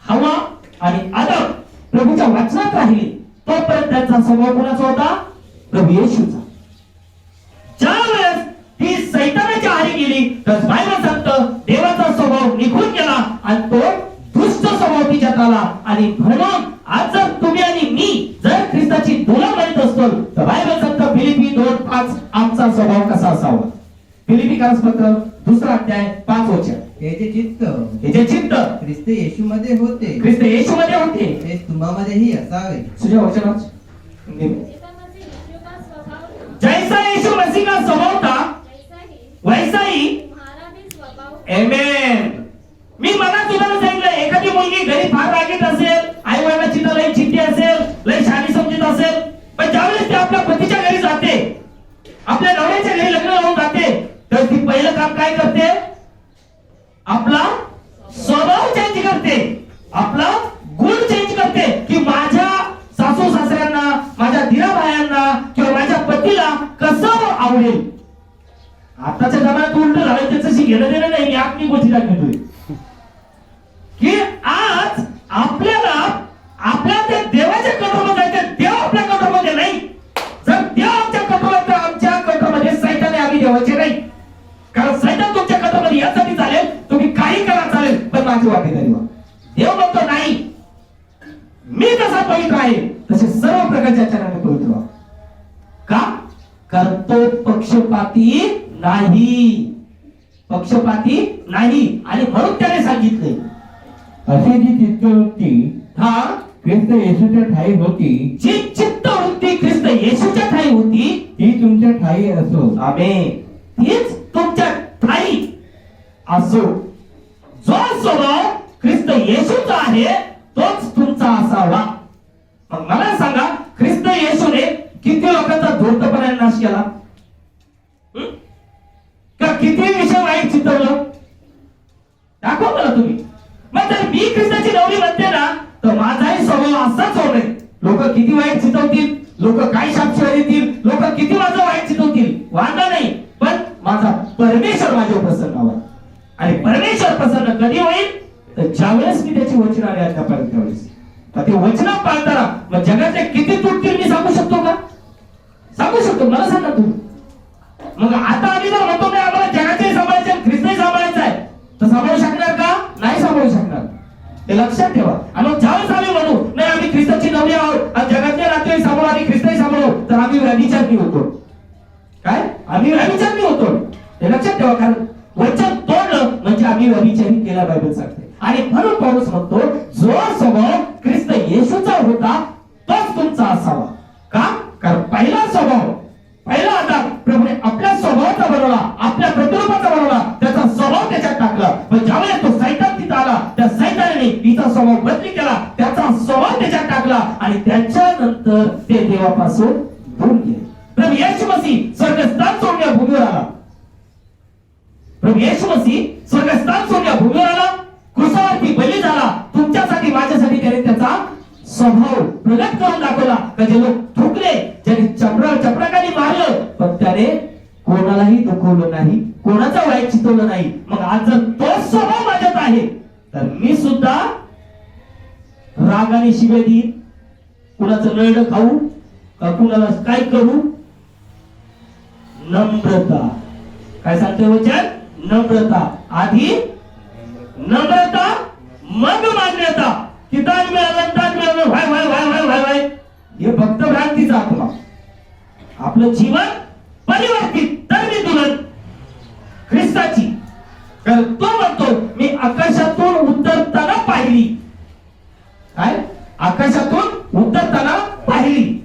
हवा आणि आदम प्रभूच्या वचनात राहिली, तोपर्यंत त्यांचा स्वभाव कोणाचा होता? प्रभू येशूचा. ज्या वेळेस ती सैतानाच्या आहारी गेली, तर बायबल सांगतं देवाचा स्वभाव निघून गेला आणि तो दुष्ट स्वभाव तिच्यात आला. आणि म्हणून आज जर तुम्ही आणि मी जर ख्रिस्ताची दुल्हन बनत असेल तर बायबल सांगतं फिलिपी 2:5 आमचा स्वभाव कसा असावा. फिलिपी पत्र 2 अध्याय 5 वचन. हे जे चित्त हे जे चित्त ख्रिस्त येशूमध्ये होते ख्रिस्त येशूमध्ये होते ते तुम्हामध्येही असावे. तुझ्या वचनात जैसा यीशु मसीह का स्वभाव था वैसा ही आमेन. मी मला तुम्हाला सांगितलं एखादी मुलगी घरी फार रागीट असेल, आई वडिलांची तर लई चिट्टी असेल, लई शानी समजत असेल, पण ज्यावेळेस ती आपल्या पतीच्या घरी जाते, आपल्या नवऱ्याच्या घरी लग्न लावून जाते, तर ती पहिलं काम काय करते? आपला स्वभाव चेंज करते, आपला गुण चेंज करते की माझ्या सासू सासऱ्यांना, माझ्या धीराभायांना किंवा माझ्या पतीला कसं आवडेल. आताच्या जमान्यात उलट झालं, त्याच्याशी घेणं देणं नाही. मी आपली गोष्टी दाखवतोय की आज आपल्याला आपल्या त्या देवाच्या कंट्रोलमध्ये जायचं. देव आपल्या कंट्रोलमध्ये नाही. जर देव आमच्या कंट्रोलमध्ये, तर आमच्या कंट्रोलमध्ये सैतान आम्ही देवाचे नाही. कारण सैतान तुमच्या कंट्रोलमध्ये यासाठी चालेल, तुम्ही काही करा चालेल, पण माझी वाटेदारी व्हा. देव म्हणतो नाही, मी जसा पवित्र आहे तसे सर्व प्रकारच्या आचरणाने पवित्र व्हा. का? कारण तो पक्षपाती नाही, पक्षपाती नाही. आणि म्हणून त्याने सांगितले अशी जी चित्तवृत्ती हा ख्रिस्त येशूच्या ठाई होती, जी चित्तवृत्ती ख्रिस्त येशूच्या ठाई होती, ती तुमच्या ठाई असो. आमेन. तीच तुमच्या ठाई असो. जो स्वभाव ख्रिस्त येशूचा आहे तोच तुमचा असावा. मग मला सांगा, ख्रिस्त येशूने किती लोकांचा धूर्तपणाने नाश केला? का किती विषय वाईट चित्तवलं? दाखवा मला तुम्ही. मग जर मी ख्रिस्ताची नवरी म्हणते ना, तर माझाही स्वभाव असाच होणे. लोक किती वाईट चितवतील, लोक काय शापशिवाय देतील, लोक किती माझं वाईट चितवतील, वांधा नाही. पण माझा परमेश्वर माझ्यावर प्रसन्न व्हावा. आणि परमेश्वर प्रसन्न कधी होईल? तर ज्यावेळेस मी त्याची वचनाने आज्ञा पाळेल त्यावेळेस. ते वचन पाळताना मग जगातले किती तुटतील मी सांगू शकतो का? सांगू शकतो? मला सांगा तुम्ही. मग आता आम्ही जर म्हणतो नाही आम्हाला जगाचे सांभाळायचे, ख्रिस्तही सांभाळायचं आहे, तर सांभाळू शकणार का? नाही सांभाळू शकणार. ते लक्षात ठेवा. आणि मग ज्यावेळेस आम्ही म्हणू नाही आम्ही ख्रिस्ताची नवरी आहोत आणि जगातले नातेवाईक सांभाळू आणि ख्रिस्तही सांभाळू, तर आम्ही व्यभिचारी होतो. काय? आम्ही व्यभिचारी होतो. हे लक्षात ठेवा. कारण वचन तोडलं म्हणजे आम्ही व्यभिचारी केला, बायबल सांगते. आणि म्हणून पौलुस म्हणतो जो स्वभाव ख्रिस्त येशूचा होता तोच तुमचा असावा. का? कारण पहिला स्वभाव, पहिला आधार प्रभूने आपल्या स्वभावाचा बनवला, आपल्या प्रतिरूपाचा बनवला, त्याचा स्वभाव त्याच्यात टाकला. पण ज्यावेळेस तो सैतान तिथं आला, त्या सैतानाने तिचा स्वभाव बदली केला, त्याचा स्वभाव त्याच्यात टाकला आणि त्याच्यानंतर ते देवापासून दूर गेले. प्रभू येशू मसीह स्वर्गस्थान सोडून या भूमीवर आला. प्रभू येशू मसीह स्वर्गस्थान सोडून या भूमीवर आला, क्रूसावरती बली झाला. तुमच्यासाठी माझ्यासाठी त्याने त्याचा स्वभाव प्रगट करून दाखवला. का जे लोक थुकले, ज्याने चपराकाने मारलं, पण त्याने कोणालाही दुखवलं नाही, कोणाचा वाईट चितवलं नाही. मग आज जर तो स्वभाव माझ्यात आहे तर मी सुद्धा रागाने शिव्या देईन, कुणाचं नळ खाऊ का कुणाला काय करू? नम्रता. काय सांगते वचन? नम्रता. आधी नम्रता, मग मान्यता. की दान मिळालं, दान मिळालं, व्हाय व्हाय व्हाय व्हाय व्हाय व्हाय, हे फक्त भ्रांतीचा आत्मा. आपलं जीवन परिवर्तित तरणी दुल्हन ख्रिस्ताची. तर तो म्हणतो मी आकाशातून उतरताना पाहिली. काय? आकाशातून उतरताना पाहिली.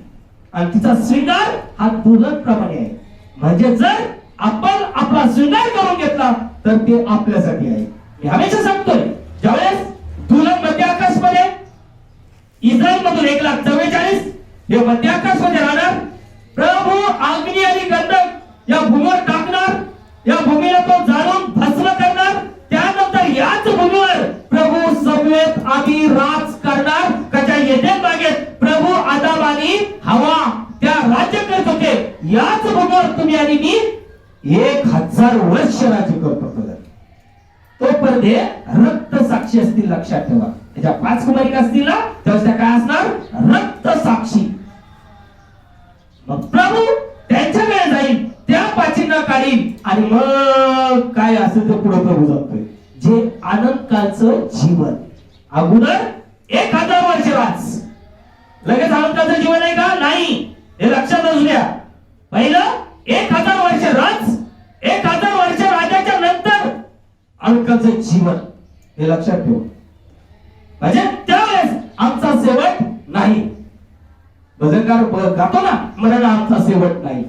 आणि तिचा श्रृंगार हा दुल्हन प्रमाणे आहे. म्हणजे जर आपण आपला श्रृंगार करून घेतला तर ते आपल्यासाठी आहे. मी हमेशा सांगतोय, ज्यावेळेस दुल्हन मध्य आकाशमध्ये, इस्रायल मधून 1,44,000 हे मध्य आकाशमध्ये राहणार. प्रभू अग्नी आणि गंधक या भूमीवर टाकणार, या भूमीला तो जाळून भस्म करणार. त्यानंतर याच भूमीवर प्रभू समवेत आम्ही राज करणार. कशा येते बागेत प्रभू आदाम आणि हवा त्या राज्य करत होते. याच भूमीवर तुम्ही आणि मी 1000 वर्ष राज्य करतो. तो पडदे रक्त साक्षी असतील, लक्षात ठेवा. त्याच्या 5 कुमारिका असतील ना, तेव्हा त्या काय असणार? रक्त साक्षी. मग प्रभू त्यांच्याकडे जाईल, त्या पाचींना काढील आणि मग काय असेल ते पुढे प्रभू जातोय. जे आनंद कालचं जीवन. अगोदर 1000 वर्ष राज, लगेच आनंद कालचं जीवन आहे का? नाही. हे लक्षात असल्या पहिलं 1000 वर्ष राज, 1000 वर्ष राजाच्या नंतर अल्काचं जीवन, हे लक्षात ठेव. म्हणजे त्यावेळेस आमचा शेवट नाही. भजनकार गातो ना, मरण आमचा शेवट नाही.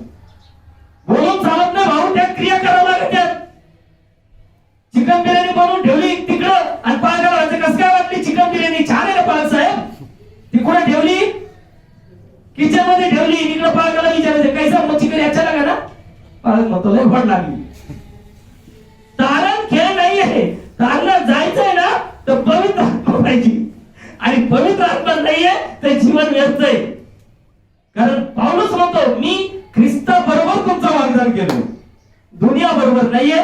बोलून चालत नाही भाऊ, त्या क्रिया कराव्या लागतात. चिकन बिर्याणी बनवून ठेवली तिकडं आणि पाळगावाचं कसं काय वाटली चिकन बिर्याणी? छान आहे ना पाळ साहेब. ती कुठे ठेवली? किचन मध्ये ठेवली. इकडं पाळगाला विचारायचं कैसा मग चिकन याच्या लागा ना, पाळग म्हणतो लय गोड लागली. तारण खेळ नाही आहे. तारणला जायचंय ना तर पवित्र आत्मा पाहिजे, आणि पवित्र आत्मा नाहीये तर जीवन व्यर्थ आहे. कारण पाऊलच म्हणतो मी ख्रिस्ता बरोबर तुमचं वाग्दान केलं, दुनिया बरोबर नाहीये,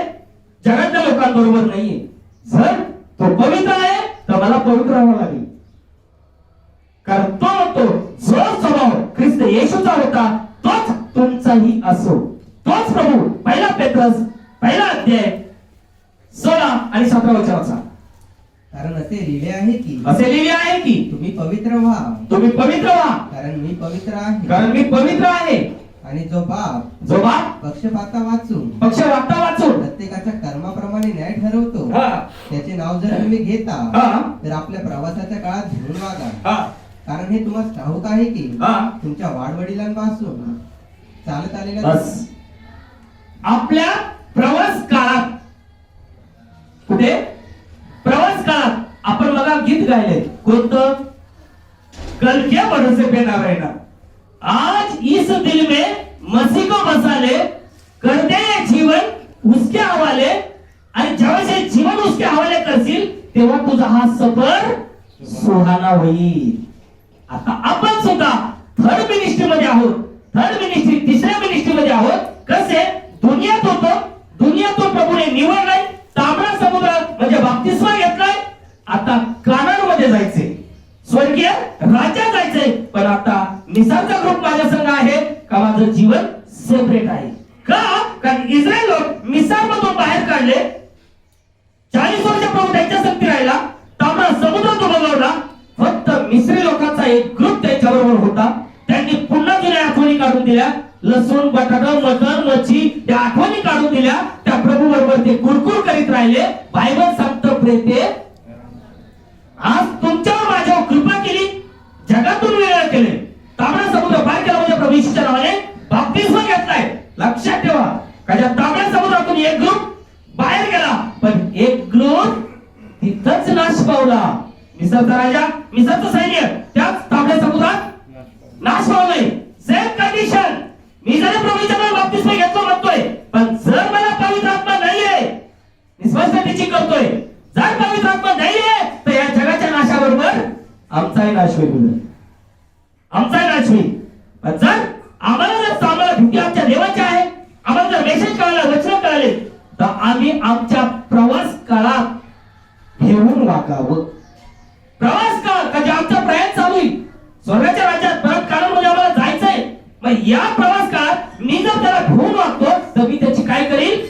जगातल्या लोकांबरोबर नाहीये. जर तो पवित्र आहे तर मला पवित्र व्हावं लागेल. कारण तो म्हणतो जो स्वभाव ख्रिस्त येशूचा होता तोच तुमचाही असो. तोच प्रभू पहिला पेत्रस पहिला अध्याय 16 आणि 17 वचनाचा. कारण असे लिहिले आहे की तुम्ही पवित्र व्हा, तुम्ही पवित्र व्हा, कारण मी पवित्र आहे. कारण मी पवित्र आहे. आणि जो बाप पक्षपाता वाचून प्रत्येकाच्या कर्माप्रमाणे न्याय ठरवतो, त्याचे नाव जर तुम्ही घेता तर आपल्या प्रवासाच्या काळात भिवून वागा. कारण हे तुम्हाला ठाऊक आहे की तुमच्या वाडवडिलांपासून चालत आलेल्या आपल्या प्रवास काळात, कुठे प्रवास काळात आपण बघा गीत गायले कोणतं? कल क्या भरोसे पे ना रहना, आज इस दिल में मसीह को बसा ले, कर दे ये जीवन उसके हवाले. आणि जेव्हा हे जीवन उसके हवाले करशील तेव्हा तुझा हा सफर सुहाना होईल. आता आपण सुद्धा थर्ड मिनिस्ट्री मध्ये आहोत. थर्ड मिनिस्ट्री तिसऱ्या मिनिस्ट्री मध्ये आहोत. कसे? दुनियात होतो, दुनियातून प्रभूने निवडलाय, तांबडा समुद्रात म्हणजे बाप्तिस्मा घेतलाय. आता कानानमध्ये जायचे, स्वर्गीय राज्यात जायचंय. पण आता मिसालचा ग्रुप माझ्या संग आहे का माझं जीवन सेपरेट आहे का? कारण इस्रायल लोक मिसाल मधून बाहेर काढले, 40 वर्ष प्रभू त्यांच्या संगती राहिला, तांबडा समुद्र तो बघवला. फक्त मिस्री लोकांचा एक ग्रुप त्यांच्याबरोबर होता. त्यांनी पुन्हा जुन्या आठवणी काढून दिल्या, लसूण बटाटा मटण मच्छी त्या आठवणी काढून दिल्या. त्या प्रभू बरोबर ते कुरकुर करीत राहिले. बायबल सांगतं प्रेते आज तुमच्यावर माझ्यावर कृपा केली, जगातून वेगळं केले, तांबडा समुद्र पार केला म्हणजे प्रभू येशूच्या नावाने बाप्तिस्मा घेतलाय. लक्षात ठेवा का ज्या तांबड्या समुद्रातून एक ग्रुप बाहेर गेला, पण एक ग्रुप तिथंच नाश पावला. मिसरचा राजा, मिसरचं सैन्य त्याच तांबड्या समुद्रात नाश पावलंय. Same condition. मी जरी प्रभूच्या नावाने बाप्तिस्मा घेतलो म्हणतोय, पण जर मला पवित्र आत्मा नाहीये, निस्पष्ट टीचिंग करतोय, जर पवित्र आत्मा नाहीये तर या जगाच्या नाशाबरोबर आमचाही नाश होईल, आमचाही नाश होईल. पण जर आम्हाला भीती आमच्या देवाची आहे, आम्हाला जर मेसेज कळाला, वचन कळाले, तर आम्ही आमच्या प्रवास काळात घेऊन वागावं. प्रवास काळ का जे आमचा प्रयाण चालू आहे स्वर्गाच्या राज्यात परत काळामध्ये आम्हाला जायचंय. मग या प्रवास काळात मी जर त्याला घेऊन वागतो तर मी त्याची काय करील?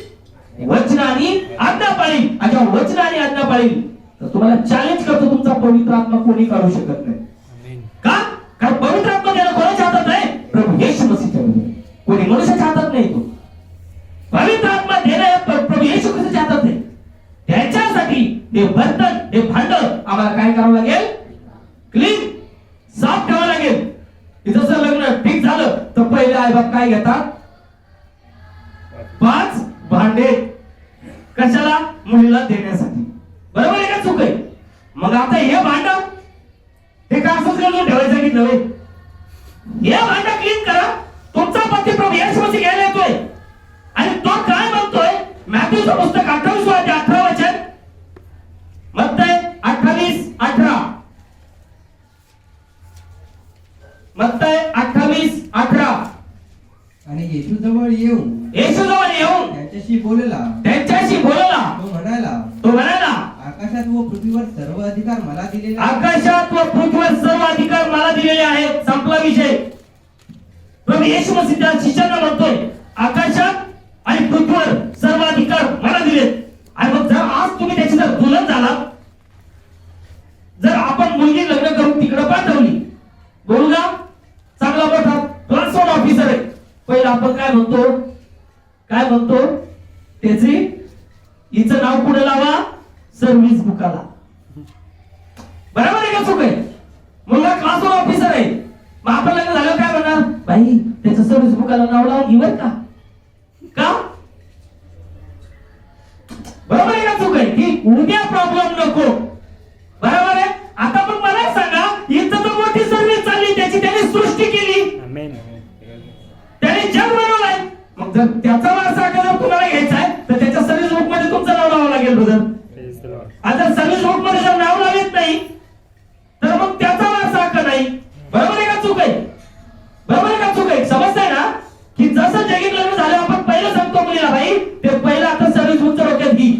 वचनाने आज्ञा पाळील. आणि वचन आणि आज्ञा पाळील तर तुम्हाला चॅलेंज करतो, तुमचा पवित्र आत्मा कोणी काढू शकत नाही. का? कारण पवित्र आत्मा त्याला कोणाच्या हातात आहे? प्रभू येशू मसीहच्या हातात. कोणी मनुष्याच्या हातात नाही. तो पवित्र आत्मा देणं प्रभू येशू ख्रिस्ताच्या हातात आहे. त्याच्यासाठी हे बर्तन, हे भांड आम्हाला काय करावं लागेल? क्लीन, साफ ठेवावं लागेल. जसं लग्न ठीक झालं तर पहिले आई बाप काय घेतात? 5 भांडे. कशाला? मुलीला देण्यासाठी. बरोबर आहे का? चूक आहे? मग आता हे भांड हे का असंच घालून ठेवायचं सांगितलं? हे भांड क्लीन करा. तुमचा पती प्रभू येशू मसीह घ्यायला येतोय आणि तो काय म्हणतोय? मॅथ्यूचं पुस्तक 28 अध्याय 18 वचन, मत्तय 28:18, मत्तय 28:18. आणि येशू जवळ येऊन त्यांच्याशी बोलला. तो म्हणाला आकाशात व पृथ्वीवर सर्व अधिकार मला दिलेले आहेत. संपला विषय. प्रभू येशू मसीह त्या शिष्यांना म्हणतोय आकाशात आणि पृथ्वीवर सर्व अधिकार मला दिलेत. आणि मग जर आज तुम्ही त्याची जर दुल्हन झाला, जर आपण मुलगी लग्न करून तिकडे पाठवली, बोलू का? चांगला मोठा क्लास 1 ऑफिसर आहे, पहिला आपण काय म्हणतो त्याची हिचं नाव पुढे लावा सर्व्हिस बुकाला. बरोबर आहे का चूक आहे? मुलगा क्लासवर ऑफिसर आहे, मग आपण लग्न झाल्यावर काय म्हणणार? बाई त्याचं सर्व्हिस बुकाला नाव लावून घेवर का? बरोबर आहे का चूक आहे? की उद्या प्रॉब्लेम नको. बरोबर आहे. आता पण मला सांगा, इथं तर मोठी सर्व्हिस चालली, त्याची त्याने सृष्टी केली, आमेन. त्याने जग बनवलंय. मग जर त्याचा वारसा जर तुम्हाला घ्यायचा आहे तर त्याच्या सर्व्हिस बुक मध्ये तुमचं नाव लावावं लागेल ब्रदर. Praise the Lord. आता सर्व्हिस बुक मध्ये जर नाव लावत नाही तर मग त्याचा वारसा हक्क नाही. बरोबर आहे का चूक आहे? बरोबर आहे का चूक आहे? समजताय ना? की जसं जगीत लग्न झालं आपण पहिलं सांगतो मुलीला, बाई ते पहिलं आता सर्व्हिस बुकच्या डोक्यात घे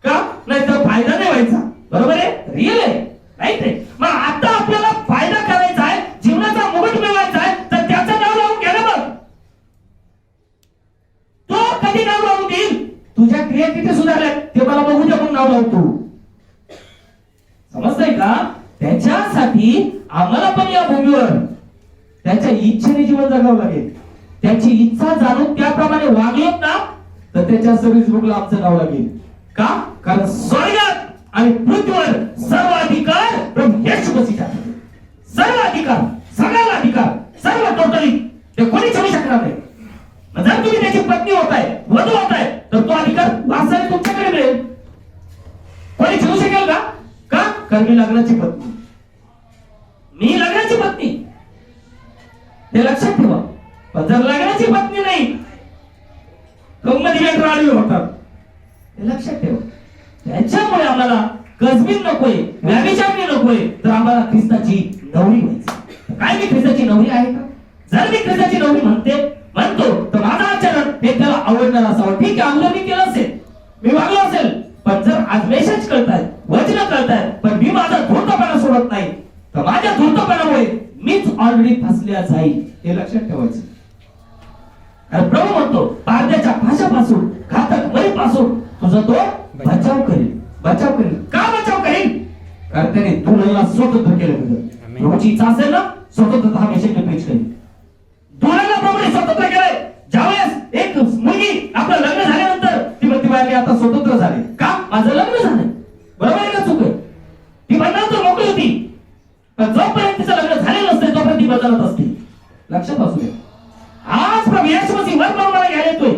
का, नाही तर फायदा नाही व्हायचा. बरोबर आहे? रिअल आहे, राईट आहे. मग आता आपल्याला फायदा करायचा आहे, जीवनाचा मुकुट मिळवायचा आहे, तर त्याचं नाव लावून घ्या ना. मग तो कधी नाव लावून देईल? तुझ्या क्रिया किती सुधारल्या ते मला बघू दे, मग नाव लावतो. समजतंय का? त्याच्यासाठी आम्हाला पण या भूमीवर त्याच्या इच्छेने जीवन जगावं लागेल. त्याची इच्छा जाणून त्याप्रमाणे वागलोत ना तर त्याच्या सर्व्हिस बुकला आमचं नाव लागेल. का? कारण स्वर्गात आणि पृथ्वीवर सर्व अधिकार प्रभू येशू मसीहचा. सर्व अधिकार, सगळा अधिकार, सर्व टोटली ते कोणी ठेवू शकणार नाही. जर तुम्ही त्याची पत्नी होताय, वधू होताय, तर तो अधिकार वारसाने तुमच्याकडे मिळेल. कोणी ठेवू शकेल का? का? कारण मी लग्नाची पत्नी, मी लग्नाची पत्नी, हे लक्षात ठेवा. पण जर लग्नाची पत्नी नाही मध्ये आडवी होतात, हे लक्षात ठेवा. त्याच्यामुळे आम्हाला कसबीन नकोय, व्याभिचारणी नकोय, तर आम्हाला ख्रिस्ताची नवरी व्हायची. काय मी ख्रिस्ताची नवरी आहे का? जर मी ख्रिस्ताची नवरी म्हणतो तर माझं आचरण हे त्याला आवडणार असावं. ठीक आहे, अगोदर मी केलं असेल, मी वागलो असेल, पण जर आज मेसेज कळतायत, वचन कळतायत, पण मी माझा धूर्तपणा सोडत नाही, तर माझ्या धूर्तपणामुळे मीच ऑलरेडी फसल्या जाईल. हे लक्षात ठेवायचं. कारण प्रभू म्हणतो पारद्याच्या भाषापासून, घातक मरीपासून तुझा तो बचाव करेल. बचाव करेल. का बचाव करेल? कारण त्याने दुल्हनला स्वतंत्र केलं. प्रभूची इच्छा असेल ना, स्वतंत्रता हा मेसेज प्रीच करेल. दुल्हनला प्रभूने स्वतंत्र केलंय. ज्यावेळेस एक मुलगी आपलं लग्न झाल्यानंतर ती म्हणते बाई मी आता स्वतंत्र झाले. का? माझं लग्न झालंय. बरोबर आहे का चूक आहे? ती बदलत तर मोकळी होती, पण जोपर्यंत तिचं लग्न झालेलं नसते तोपर्यंत ती बदलत असते. लक्षात असू दे. आज प्रभू येशू मसीह वर मला घ्यायला येतोय.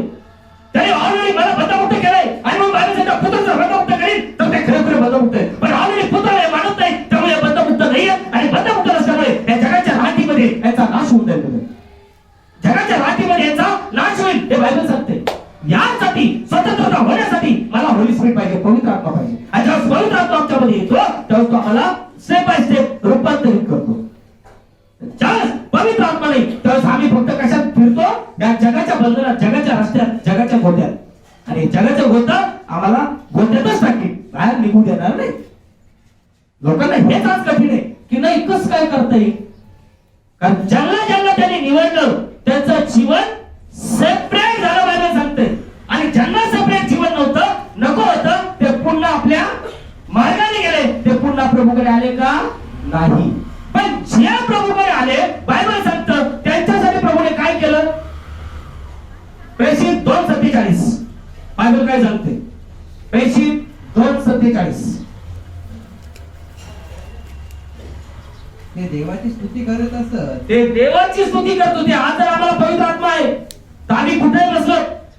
त्याने ऑलरेडी मला बंदमुक्त केलंय आणि मग माझ्या त्याच्या पुत्राचं बंदमुक्त करील तर ते खरं बंदमुक्त आहे. पण ऑलरेडी पुत्र मानत नाही, त्यामुळे बंदमुक्त नाहीये. आणि बंदमुक्त नसल्यामुळे या जगाच्या राहटीमध्ये याचा नाश होऊन जाईल. जगाच्या राहटीमध्ये याचा नाश होईल हे बायबल सांगते. यासाठी स्वतंत्रता होण्यासाठी मला होली स्पिरिट पाहिजे, पवित्र आत्मा पाहिजे. आणि जेव्हा पवित्र आत्मा आमच्यामध्ये येतो तेव्हा तो आम्हाला स्टेप बाय स्टेप रूपांतरित करतो. ज्यावेळेस पवित्र आत्मा नाही त्यावेळेस आम्ही फक्त कशात फिरतो? या जगाच्या बंधनात, जगाच्या रस्त्यात, जगाच्या गोट्यात. आणि जगाच्या गोट्या आम्हाला गोट्यातच टाकेल, बाहेर निघू देणार नाही. लोकांना हेच आज कठीण आहे की नाही कसं काय करता येईल. कारण ज्यांना त्यांनी निवडलं त्यांचं जीवन सेपरेट झालं बायबल सांगते. आणि ज्यांना सेपरेट जीवन नव्हतं, नको होतं, ते पुन्हा आपल्या मार्गाने गेले. ते पुन्हा प्रभूकडे आले का? नाही. पण जे प्रभूकडे आले बायबल सांगतं त्यांच्यासाठी प्रभूने काय केलं? प्रेषित 2:47 बायबल काय सांगते? प्रेषित 2:47 ते देवाची स्तुती करत असत. ते देवाची स्तुती करत होते. आज जर आम्हाला पवित्र आत्मा आहे तर आम्ही कुठे बसलो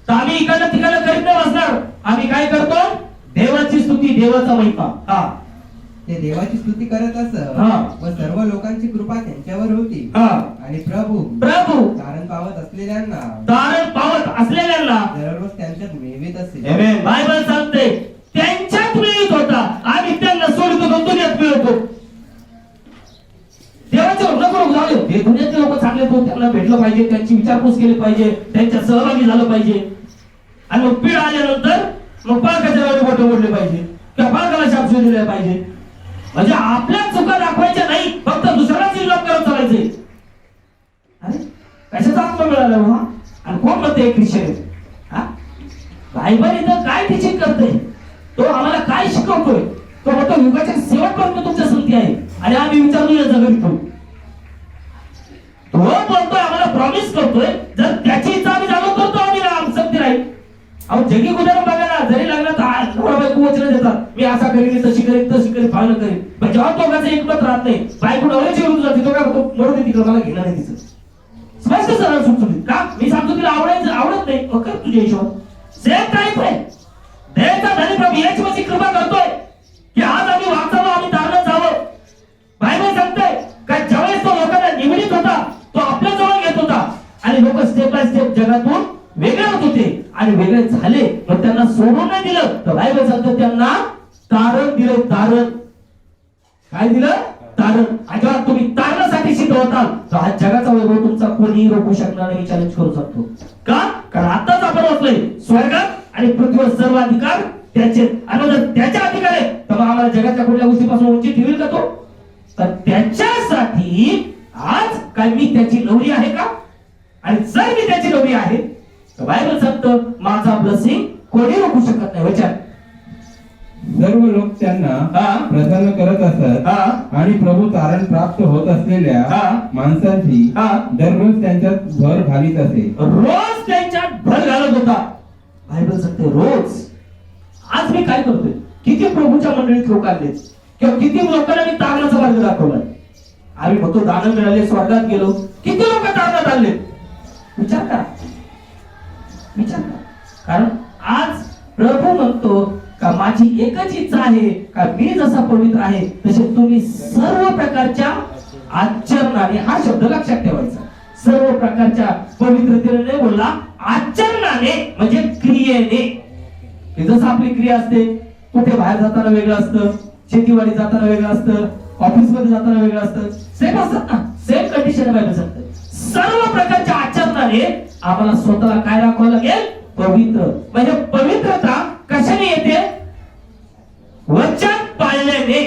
तर आम्ही इकडनं तिकडनं करीत नाही बसणार. आम्ही काय करतो? देवाची स्तुती, देवाचा महिमा. हा, ते देवाची स्तुती करत असत हा. व सर्व लोकांची कृपा त्यांच्यावर होती. हा. आणि प्रभू तारण पावत असलेल्यांना दररोज त्यांच्यात मिळवीत असे. आमेन. बायबल सांगते त्यांच्यात मिळत होता, आम्ही त्यांना सोडतो, दुनियात मिळवतो. देवाचे नको झाले हे दुनियातले लोक चांगले तो त्यांना भेटलं पाहिजे, त्यांची विचारपूस केली पाहिजे, त्यांच्या सहभागी झालं पाहिजे. आणि मग पीड आल्यानंतर मग पालकाच्या नावाने बोट मोडले पाहिजे किंवा पालकाला शाप दिले पाहिजे. म्हणजे आपल्या चुका दाखवायच्या नाही, फक्त दुसऱ्याच विरोध करत चालायचे. अरे कशाचा आत्मा मिळाला हा? आणि कोण म्हणते ख्रिश्चन? हा, बायबल इथं काय टीचिंग करते? तो आम्हाला काय शिकवतोय? तो म्हणतो युगाच्या शेवटपर्यंत तुमच्या संगती आहे. आणि आम्ही विचारतो या जगात तो बोलतोय, आम्हाला प्रॉमिस करतोय जर जगी उदाहरण बघा ना, जरी लागलं नवरा बायको वचन देतात, मी असा करीन, तशी करीन, तशी करीन, फाळणं करीन, पण जेव्हा दोघांचं एकमत राहत नाही, बायको नवऱ्याची विरुद्ध जाते, तो काय करतो, मरू दे तिकडे, मला घेणं नाही तिचं. स्पष्ट सरळ सुटसुटीत. का मी सांगतो तिला आवडत नाही, मग कर तुझ्या हिशोबात. सेम टाईप आहे. देवाचा धनी प्रभू येशू मसीह कृपा करतोय की आज आम्ही वाचावं, आम्ही दारणात जावं. बायबल सांगतंय का ज्यावेळेस तो लोकांना निवडीत होता, तो आपल्या जवळ घेत होता आणि लोक स्टेप बाय स्टेप जगातून वेगळे होत होते आणि वेगळे झाले, पण त्यांना सोडून नाही दिलं. तर बायबल सांगतं त्यांना तारण दिलं. तारण काय दिलं? तारण. आणि जेव्हा तुम्ही तारणासाठी सिद्ध होताल तर हा जगाचा वैभव तुमचा कोणीही रोखू शकणार नाही, चॅलेंज करू शकतो. का? कारण आताच आपण बसलोय स्वर्गात आणि पृथ्वीवर सर्व अधिकार त्याचे, आणि जर त्याच्या अधिकार आहे तर मग आम्हाला जगाच्या कुठल्या गोष्टीपासून वंचित ठेवील का तो? तर त्याच्यासाठी आज काय मी त्याची नवरी आहे का? आणि जर मी त्याची नवरी आहे तर बायबल सांगतं माझा ब्लेसिंग कोणी रोखू शकत नाही. वचन सर्व लोक त्यांना प्रसन्न करत असत आणि प्रभू तारण प्राप्त होत असलेल्या माणसांची दररोज त्यांच्यात भर घालीत असे. रोज त्यांच्यात भर घालत होता. बायबल सांगते रोज. आज मी काय करतोय? किती प्रभूच्या मंडळीत लोक आले किंवा किती लोकांना मी तारणाचा मार्ग दाखवलाय. आम्ही म्हणतो दान मिळाले, स्वर्गात गेलो, किती लोक तारणात आले? विचार करा, विचार करा. कारण आज प्रभू म्हणतो का माझी एकच इच्छा आहे का मी जसा पवित्र आहे तसे तुम्ही सर्व प्रकारच्या आचरणाने, हा शब्द लक्षात ठेवायचा, सर्व प्रकारच्या पवित्रतेने नाही बोलला, आचरणाने म्हणजे क्रियेने. जसं आपली क्रिया असते, कुठे बाहेर जाताना वेगळं असतं, शेतीवाडी जाताना वेगळं असतं, ऑफिस मध्ये जाताना वेगळं असतं, सेम असतात ना, सेम कंडिशन बायबल सांगते. सर्व प्रकारच्या आचरणाने आम्हाला स्वतःला काय राखावं लागेल? पवित्र. म्हणजे पवित्रता कशाने येते? वचन पाळल्याने.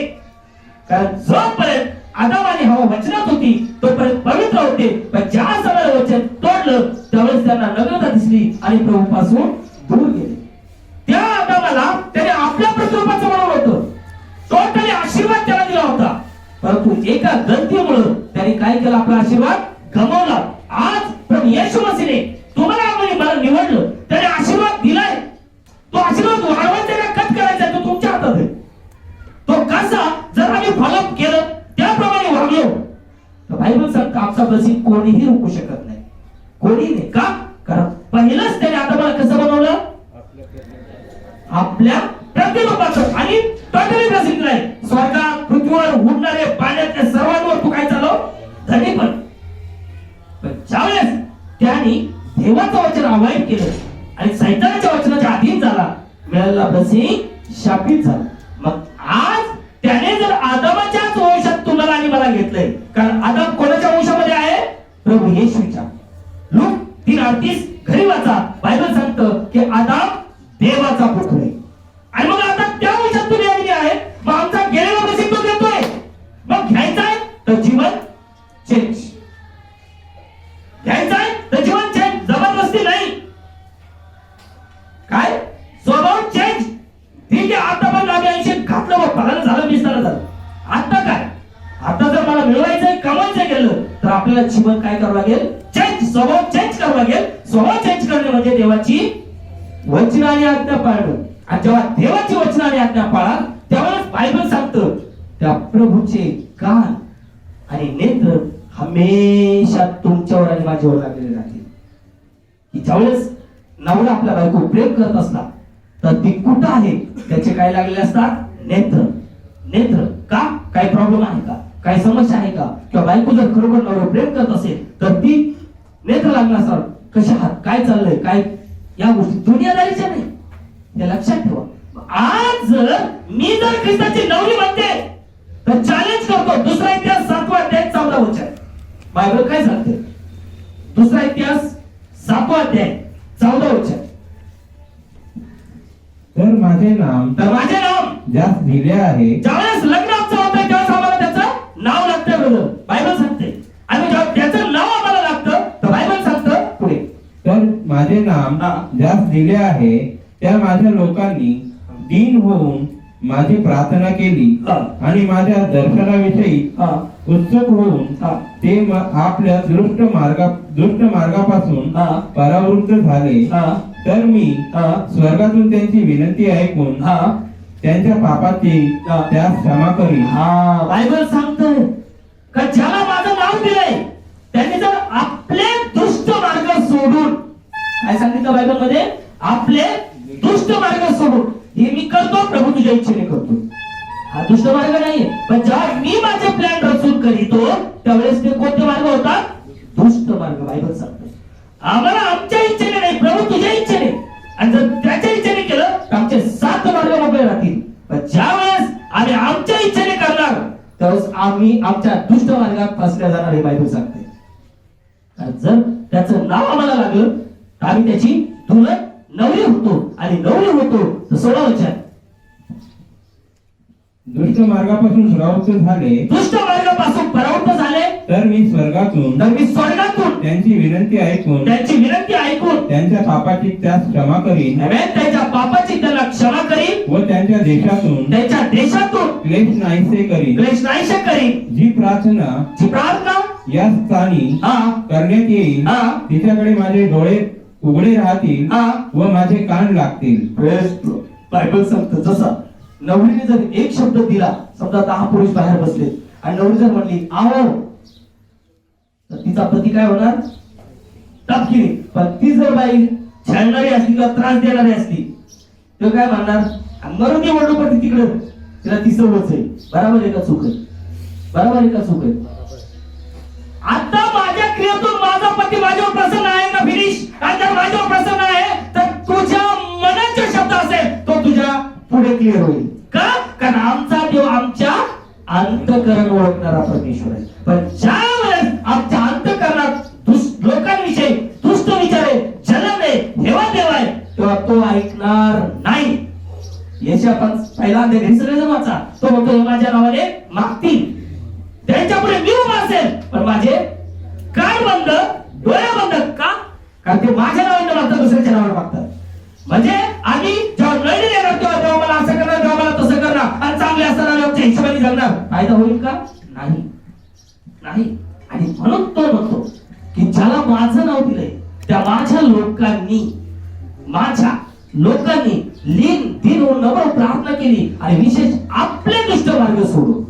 कारण जोपर्यंत आदम आणि हवा वचनात होती तोपर्यंत पवित्र होते, पण ज्या सगळं वचन तोडलं त्यावेळेस त्यांना नग्नता दिसली आणि प्रभूपासून दूर गेले. त्या आदमाला त्याने आपल्या प्रतिरूपाचं बनवलं होतं, टोटली आशीर्वाद त्याला दिला होता, परंतु एका गलतीमुळे त्याने काय केलं? आपला आशीर्वाद गमावला. आज प्रभू येशू मसीहने तुम्हाला आणि मला निवडलं, त्याने आशीर्वाद दिलाय. तो आशीर्वाद वाढवायचा का कट करायचा तो तुमच्या हातात आहे. तो कसा जर आम्ही फॉलो केलं, त्याप्रमाणे वागलो तर बायबल सांगतं आमचा ब्लेसिंग कोणीही रोखू शकत नाही. कोणी नाही. का? कारण पहिलंच त्याने आदमाला कसं बनवलं? आपल्या प्रतिरूपाचं. आणि टोटली ब्लेसिंग दिलाय. स्वर्गात, पृथ्वीवर उडणारे पाण्यातल्या सर्वांवर तू काय चालव? धनी पण. ज्यावेळेस त्याने देवाचं वचन अवॉइड केलं आणि सैतानाच्या वचनाच्या अधीन झाला, मिळालेला ब्लेसिंग शापित झाला. मग आज त्याने जर आदमाच्याच वंशात तुम्हाला आणि मला घेतलंय, कारण आदम कोणाच्या वंशामध्ये आहे? प्रभू येशूच्या. लूक 3:38 घरी वाचा. बायबल सांगतं की आदम देवाचा पुत्र आहे. आणि मग आता त्या वंशात तुम्ही आलेली आहे, मग आमचा गेलेला ब्लेसिंग तो देतोय. मग घ्यायचाय तर जीवन चेंज, घ्यायचाय तर जीवन चेंज, जबरदस्ती नाही. काय? स्वभाव चेंज. ठीक आहे, आता पण आम्ही 80 घातलं, मग फलानं झालं, 20 झालं. आता काय? आता जर मला मिळवायचंय, कमवायचं गेलं तर आपल्याला जीवन काय करावं लागेल? चेंज. स्वभाव चेंज करावं लागेल. स्वभाव चेंज करणे म्हणजे देवाची वचन आणि आज्ञा पाळणं. आणि जेव्हा देवाची वचन आणि आज्ञा पाळाल त्यावेळेस बायबल सांगतं त्या प्रभूचे कान आणि नेत्र हमेशा तुमच्यावर आणि माझ्यावर लागलेले राहतील. की ज्यावेळेस नवरा आपल्या बायको प्रेम करत असला तर ती कुठं आहे त्याचे काय लागलेले असतात? नेत्र. नेत्र. का? काही प्रॉब्लेम आहे का? काही समस्या आहे का? किंवा बायको जर खरोखर नवरा प्रेम करत असेल तर ती नेत्र लागणार असतात. कशा हात, काय चाललंय, काय, या गोष्टी दुनियादारीच्या नाही, हे लक्षात ठेवा. आज जर मी जर ख्रिस्ताची नवरी म्हणते तर चॅलेंज करतो. दुसरा इतिहास 7वा अध्याय 14 वचन. बायबल काय सांगते? दुसरा इतिहास 7वा अध्याय 14 वचन. तर माझे नाम ज्यास दिले आहे. ज्यावेळेस लग्न आमचं होतंय त्यावेळेस आम्हाला त्याचं नाव लागतं. बरोबर बायबल सांगते. आणि जेव्हा त्याचं नाव आम्हाला लागतं तर बायबल सांगतं पुढे. तर माझे नाम ज्यास दिले आहे त्या माझ्या लोकांनी दीन होऊन माझी प्रार्थना केली आणि माझ्या दर्शनाविषयी उत्सुक होऊन ते आपल्या दृष्ट मार्गापासून परावृत्त झाले तर मी स्वर्गातून त्यांची विनंती ऐकून त्यांच्या पापाची त्यास क्षमा करीन. बायबल सांगतंय का ज्याला माझं नाव दिलंय त्यांनी जर आपले दुष्ट मार्ग सोडून, काय सांगितलं बायबल मध्ये, आपले दुष्ट मार्ग सोडून, हे मी करतो प्रभू तुझ्या इच्छेने करतो, हा दुष्ट मार्ग नाहीये. पण जेव्हा मी माझे प्लॅन रचून करीतो त्यावेळेस ते कोणते मार्ग होतात, दुष्ट मार्ग. बायबल सांगतो आम्हाला आमच्या इच्छेने नाही, प्रभू तुझ्या इच्छेने, आणि जर त्याच्या इच्छेने केलं तर आमचे 7 मार्ग मोकळे राहतील. पण ज्या वेळेस आम्ही आमच्या इच्छेने करणार त्यावेळेस आम्ही आमच्या दुष्ट मार्गात फसल्या जाणार, हे बायबल सांगते. जर त्याचं नाव आम्हाला लागलं तर आम्ही त्याची दुल्हन नवरी होतो, आणि नवरी होतो तर 16 वचन, दुष्ट मार्गापासून परावृत्त झाले, दुष्ट मार्गापासून परावृत्त झाले तर मी स्वर्गातून त्यांची विनंती ऐकून त्यांच्या पापाची त्यास क्षमा करीन. त्यांच्या पापाची त्याला क्षमा करीन व त्यांच्या देशातून क्लेश नाहीसे करीन. जी प्रार्थना या स्थानी करण्यात येईल तिच्याकडे माझे डोळे उघडे राहतील व माझे कान लागतील. बायबल सांगतं जसा नवरीने जर एक शब्द दिला, समजा 10 पुरुष बाहेर बसले आणि नवरी जर म्हणली आओ, तर तिचा पती काय होणार, तपकिरी. पण ती जर बाई छळणारी असली किंवा त्रास देणारी असली तर काय म्हणणार, मरून दे म्हणलो पण तिकडे, तिला ती सवयच आहे. बरोबर आहे का चूक आहे, बरोबर आहे का चूक आहे. आता माझ्या क्रियेतून माझा पती माझ्यावर प्रसन्न आहे का फिनिश, आणि जर माझ्यावर प्रसन्न आहे तर तुझ्या मनाचे शब्द असेल तो तुझ्या पुढे क्लिअर होईल. का, कारण आमचा देव आमच्या अंतःकरण ओळखणारा परमेश्वर आहे. पण ज्या वेळेस आमच्या अंतःकरणात लोकांविषयी दुष्ट विचार आहे, जलन आहे, हेवा देव आहे, तेव्हा तो ऐकणार नाही. याची आपण पहिल्यांदा घरी सगळेजण वाचा, तो म्हणतो माझ्या नावाने मागतील, त्यांच्या पुढे मी उभा असेल पण माझे कान बंद, डोळे बंद. का, कारण ते माझ्या नावाने मागतात, दुसऱ्याच्या नावाने मागतात. म्हणजे आम्ही जेव्हा नळी देणार तेव्हा मला असं करणार, तेव्हा मला तसं करणार, आणि चांगले असताना आमच्या हिशोबाने जगणार, फायदा होईल का, नाही. आणि म्हणून तो म्हणतो की ज्याला माझं नाव दिलंय त्या माझ्या लोकांनी लीन दिन होऊन नम्र प्रार्थना केली, आणि विशेष आपले दुष्ट मार्ग सोडून,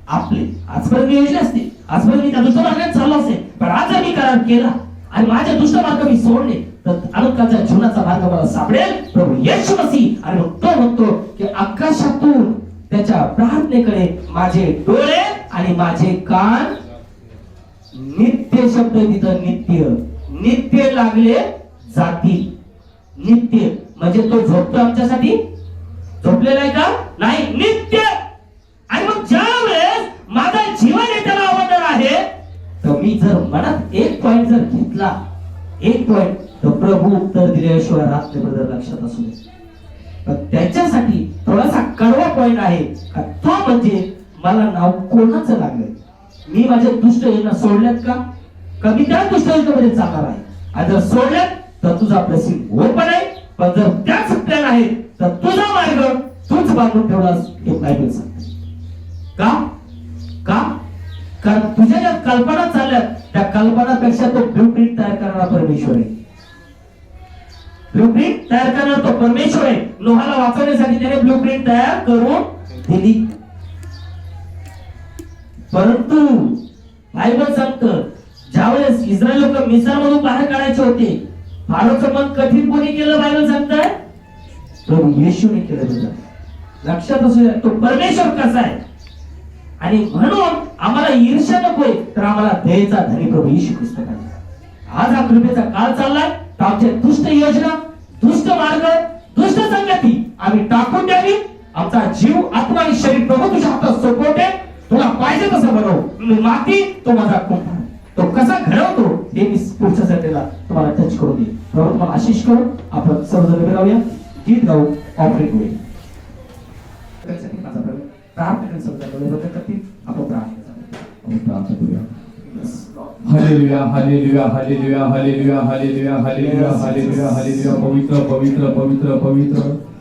आपले आजपर्यंत योजले असते, आजपर्यंत मी त्या दुष्ट मार्गात चाललो असेल, पण आज मी करार केला आणि माझे दुष्ट मार्ग मी सोडले तर अनंताच्या जीवनाचा मार्ग मला सापडेल प्रभू येशू मसीह. आणि मग तो म्हणतो की आकाशातून त्याच्या प्रार्थनेकडे माझे डोळे आणि माझे कान, नित्य शब्द तिथं, नित्य लागले जातील. नित्य म्हणजे तो झोपतो आमच्यासाठी, झोपलेला आहे का, नाही, नित्य. आणि मग ज्या वेळेस माझं जीवन हे त्याला आवडणार आहे तर मी जर मनात एक पॉइंट जर घेतला, एक पॉइंट, तर प्रभू उत्तर दिल्याशिवाय राहत नाही. ब्रदर लक्षात असू दे. पण त्याच्यासाठी थोडासा कडवा पॉइंट आहे, तो म्हणजे मला नाव कोणाचं लागलंय, मी माझ्या दुष्ट योजना सोडल्यात का मी त्या दुष्ट योजनेमध्ये चालणार आहे. आणि जर सोडल्यात तर तुझा ब्लेसिंग ओपन आहे, पण जर त्याच प्लॅन आहे तर तुझा मार्ग तूच बांधून ठेवलास, हे बायबल सांगते. का, कारण तुझ्या ज्या कल्पना चालल्यात त्या कल्पनापेक्षा तो ब्लूप्रिंट तयार करणारा परमेश्वर आहे. ब्लूप्रिंट तयार करणारा तो परमेश्वर आहे. नोहाला वाचवण्यासाठी त्याने ब्लूप्रिंट तयार करून दिली. परंतु बायबल सांगतं ज्यावेळेस इस्रायल लोक मिस्रमधून बाहेर काढायचे होते, फारोचं मन कठीण कोणी केलं, बायबल सांगतंय प्रभू येशूने केलं. लक्षात असू द्या तो परमेश्वर कसा आहे. आणि म्हणून आम्हाला ईर्ष्या नकोय, तर आम्हाला दयेचा धनी प्रभू येशू ख्रिस्त पाहिजे. आज हा कृपेचा काळ चाललाय, तर आमच्या दुष्ट योजना, दुष्ट मार्ग, दुष्ट संगती आम्ही टाकून द्यावी. आमचा जीव, आत्मा आणि शरीर प्रभू तुझ्या हातात सोपवते. तुला पाहिजे तसं बनव, मी माती, तो माझा कुंभार. तो कसा घडवतो हे मी पुढच्या संडेला तुम्हाला टच करून देईन. प्रभू तुम्हाला आशीष करू. आपण सर्वजण उभे राहूया, गीत गाऊ, ऑफरिंग होईल. प्रार्थना करतील, आपण प्रार्थना करूया. Hallelujah hallelujah hallelujah hallelujah hallelujah hallelujah hallelujah hallelujah पवित्र पवित्र पवित्र पवित्र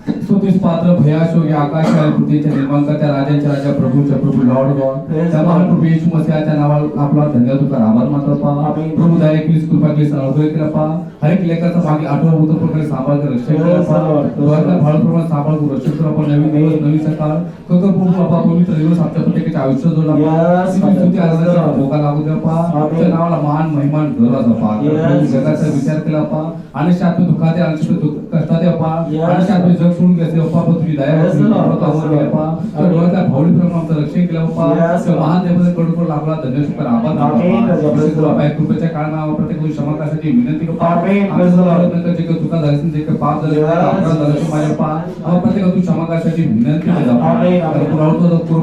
स्तुतीस पात्र भयाशो या आकाश आणि पृथ्वीच्या निर्माणकर्त्या राजांच्या राजा प्रभूच्या प्रभू लॉर्ड गॉड त्या महान प्रभू येशू मसीहाच्या नावाला आपला धन्यवाद तुकार आभार मानतो पा प्रभू दायक प्लीज कृपा केली अनुग्रह केला पा हर एक लेखकाचा मागे आठवा होतो प्रकारे सांभाळ कर रक्षण केला पा द्वारला भाळ प्रमाण सांभाळ करू रक्षण करा पण नवीन दिवस नवीन सकाळ खकर प्रभू बाबा पवित्र दिवस आमच्या प्रत्येकाच्या आयुष्य जोडला पा स्तुती आराधना भोगा लागू द्या पा त्या नावाला महान महिमान गौरवाचा पा जगाचा विचार केला पा आणि शाश्वत दुःखात आणि दुःख कष्टात पा आणि शाश्वत जग सोडून गेले पा तुम्ही दया पा डोळ्याच्या भावडी प्रमाण आमचं रक्षण केलं पा महान देवाचे कडून लागला धन्यवाद आभार कृपेच्या काळात प्रत्येक क्षमा करण्यासाठी विनंती करतो जे चुका झाली जे पाप झाले अपराध झाले माझ्या पा प्रत्येक तू क्षमा करण्यासाठी विनंती करतो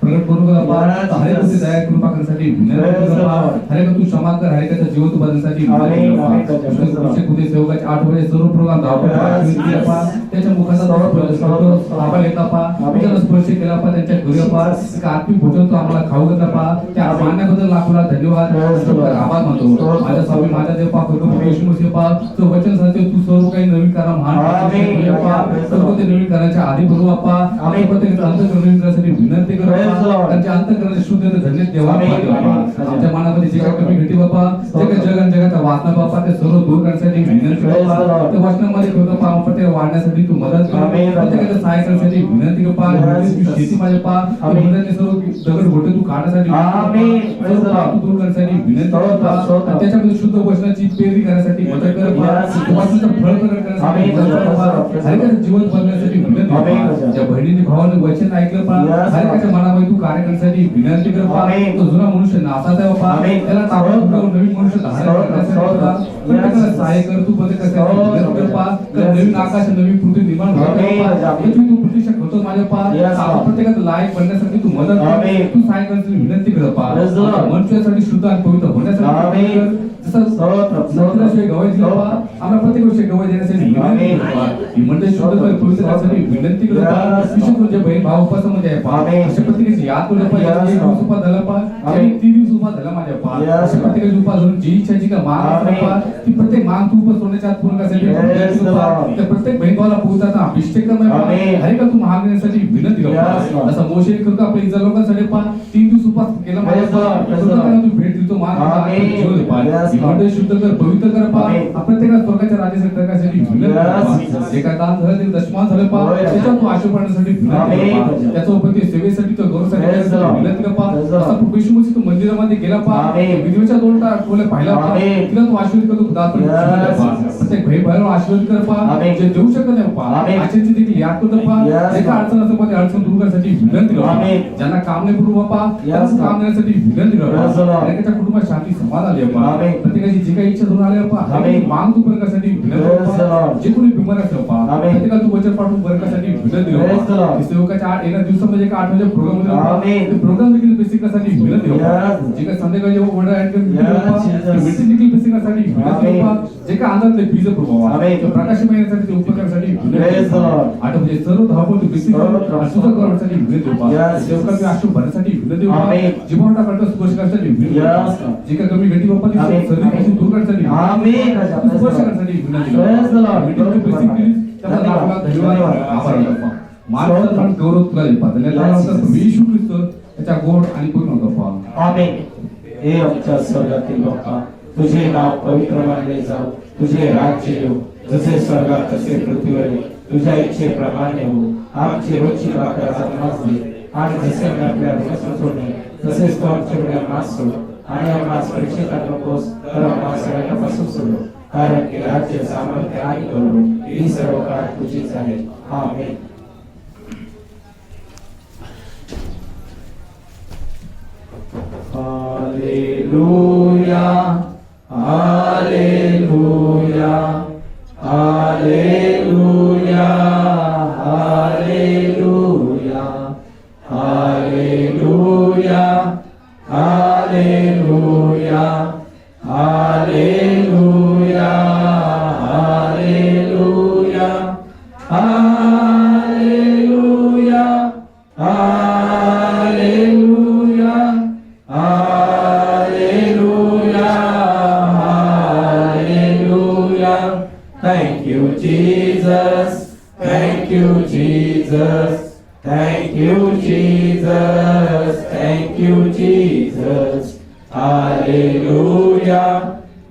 प्रगट करू का हरे तुझी दया कृपा करण्यासाठी हरे तू क्षमा कर हरे त्याचा जीवन तू बदलण्यासाठी कुठे सेवकाचे 8 वर्ष सर्व प्रोग्राम त्याच्या मुखाचा आभार घेतला पा त्याला स्पर्श केला पा त्यांच्या घरी पा आत्मिक भोजन तू आम्हाला खाऊ घातला पा त्या मानण्याबद्दल लाखोला धन्यवाद आभार मानतो माझ्या स्वामी माझ्या देव पा प्रभू येशू मसीह पा तो वचन सांगते तू सर्व काही नवीन करा महान सर्व ते नवीन करायच्या आधी बघू पा आम्ही प्रत्येक अंतःकरण नवीन करण्यासाठी विनंती करतो त्यांच्या अंतःकरणाचे शुद्ध धन्य देवा आमच्या मनामध्ये जे काही कमी घटी बापा जे काही जग आणि जगाचा वासना बापा ते सर्व दूर करण्यासाठी विनंती करतो त्या वचनामध्ये होतं पा प्रत्येक वाढण्यासाठी तू मदत कर प्रत्येकाचं सहाय्य करण्यासाठी विनंती कर पा शेती माझ्या पा सर्व दगड घोटे तू काढण्यासाठी दूर करण्यासाठी विनंती करतो त्याच्यामध्ये शुद्ध वचनाची पेरणी करण्यासाठी मदत कर वचनाचं फळ प्रकट करण्यासाठी हरेकाचं जीवन बदलण्यासाठी विनंती ज्या बहिणीने भावाने वचन ऐकलं पा हरेकाच्या मनामध्ये तू कार्य करण्यासाठी विनंती कर पा तो जुना मनुष्य नासाचा आहे पा त्याला ताबडतोब नवीन मनुष्य धारण करण्यासाठी प्रत्येकाला सहाय्य कर तू बदल करण्यासाठी विनंती कर पा नवीन आकाश नवीन पृथ्वी निर्माण कर तू प्रतीक्षा करतो माझ्या पा प्रत्येकाचं लायक बनण्यासाठी तू मदत कर तू सहाय्य करण्यासाठी विनंती कर पा मनुष्यासाठी शुद्ध आणि पवित्र होण्यासाठी गवय दिला पा आम्हाला प्रत्येक वर्षी गवय देण्यासाठी म्हणजे शुद्ध पवित्र करण्यासाठी विनंती करत विशेष म्हणजे बहीण भाव उपासामध्ये आहे पा अशा प्रत्येकाची याद करू पा 1 दिवस उपास झाला पा आणि 3 दिवस उपास झाला माझ्या पा अशा प्रत्येकाची उपास होऊन जी इच्छाची का माग पा ती प्रत्येक माग तू उपास सोडण्याच्या आत पूर्ण करण्यासाठी त्या प्रत्येक बहीण भावाला पोहोचायचा अभिषेक करणार हरे का तू महागण्यासाठी विनंती कर असा मोशे करतो आपल्या इतर लोकांसाठी पा 3 दिवस उपास केला माझ्या पा तू भेट देतो माग जीवन पा म्हणजे शुद्ध कर पवित्र कर पा प्रत्येकाला स्वर्गाच्या राज्यासाठी करण्यासाठी विनंती एका दान झालं ते दशमान झालं पा त्याच्यात तू आशीर्वाद पडण्यासाठी विनंती त्याचा उपयोग सेवेसाठी तो गौरवसाठी विनंती कर पा असा प्रभू येशू मसीह तो मंदिरामध्ये गेला पा विधवेच्या 2 टोले पाहिला पा तिला तू आशीर्वाद करतो दान प्रत्येक भाई बहिणीला आशीर्वाद कर पा जे देऊ शकत नाही पा आचेची देखील याद करतो पा एका अडचण असं पा ते अडचण दूर करण्यासाठी विनंती कर ज्यांना काम नाही करू पा त्यांना काम देण्यासाठी विनंती कर प्रत्येकाच्या कुटुंबात शांती समाधान आली पा प्रत्येकाची जी काही इच्छा धरून आली पा मांग तू बरं करण्यासाठी विनंती जे कोणी बिमार असेल पा प्रत्येकाला तू वचन पाठवून बरं करण्यासाठी विनंती कर सेवकाच्या 8 येणाऱ्या दिवसामध्ये एका आठवड्याच्या प्रोग्राम प्रोग्राम देखील बेसिक करण्यासाठी विनंती कर जे काही संध्याकाळी वर्ड ऍड मीटिंग देखील बेसिक करण्यासाठी विनंती कर जे काही आनंदले बीज प्रभाव प्रकाशमय येण्यासाठी ते उपकारसाठी आठवडे सर्व धावपळ बेसिक सुद्धा करण्यासाठी विनंती कर सेवकाचे आशीर्वाद भरण्यासाठी विनंती कर जीवनटा करता स्पर्श करण्यासाठी विनंती जे काही कमी घटी बाबा सर्व दूर करण्यासाठी स्पर्श करण्यासाठी विनंती कर मीटिंग बेसिक केली त्यामध्ये आपला धन्यवाद आभार मानतो मानवता गौरव तुला दे पाहतो येशू ख्रिस्त त्याच्या गोड आणि पूर्ण होतो पा आमेन हे आमच्या स्वर्गातील बापा तुझे नाव पवित्र मानले जाओ तुझे राज्य येऊ जसे स्वर्गात तसे पृथ्वीवर तुझ्या इच्छेप्रमाणे हो आमची रोजची भाकर आज दे आणि जसे आपल्या ऋण सोडणे तसेच तू आमच्याकडे मास सोड आणि आम्हाला परीक्षेत नकोस तर आम्हाला सगळ्यांपासून सोडो कारण की राज्य सामर्थ्य आणि गौरव ही सर्व काळ तुझीच आहे आमेन Hallelujah, Hallelujah, Hallelujah, Hallelujah, Hallelujah, Hallelujah, Hallelujah, Hallelujah, Hallelujah, Hallelujah. Hallelujah. Thank you, Jesus. Thank you, Jesus. Thank you, Jesus. Thank you, Jesus. Hallelujah.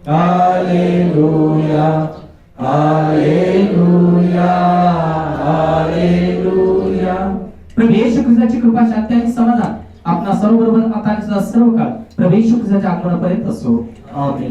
Hallelujah. Hallelujah. Hallelujah. प्रभू येशू ख्रिस्ताची कृपा शांती आणि समाधान आपणा सर्व बरोबर आता आणि सदा सर्व काळ प्रभू येशू ख्रिस्ताच्या आगमनापर्यंत असो. आमेन.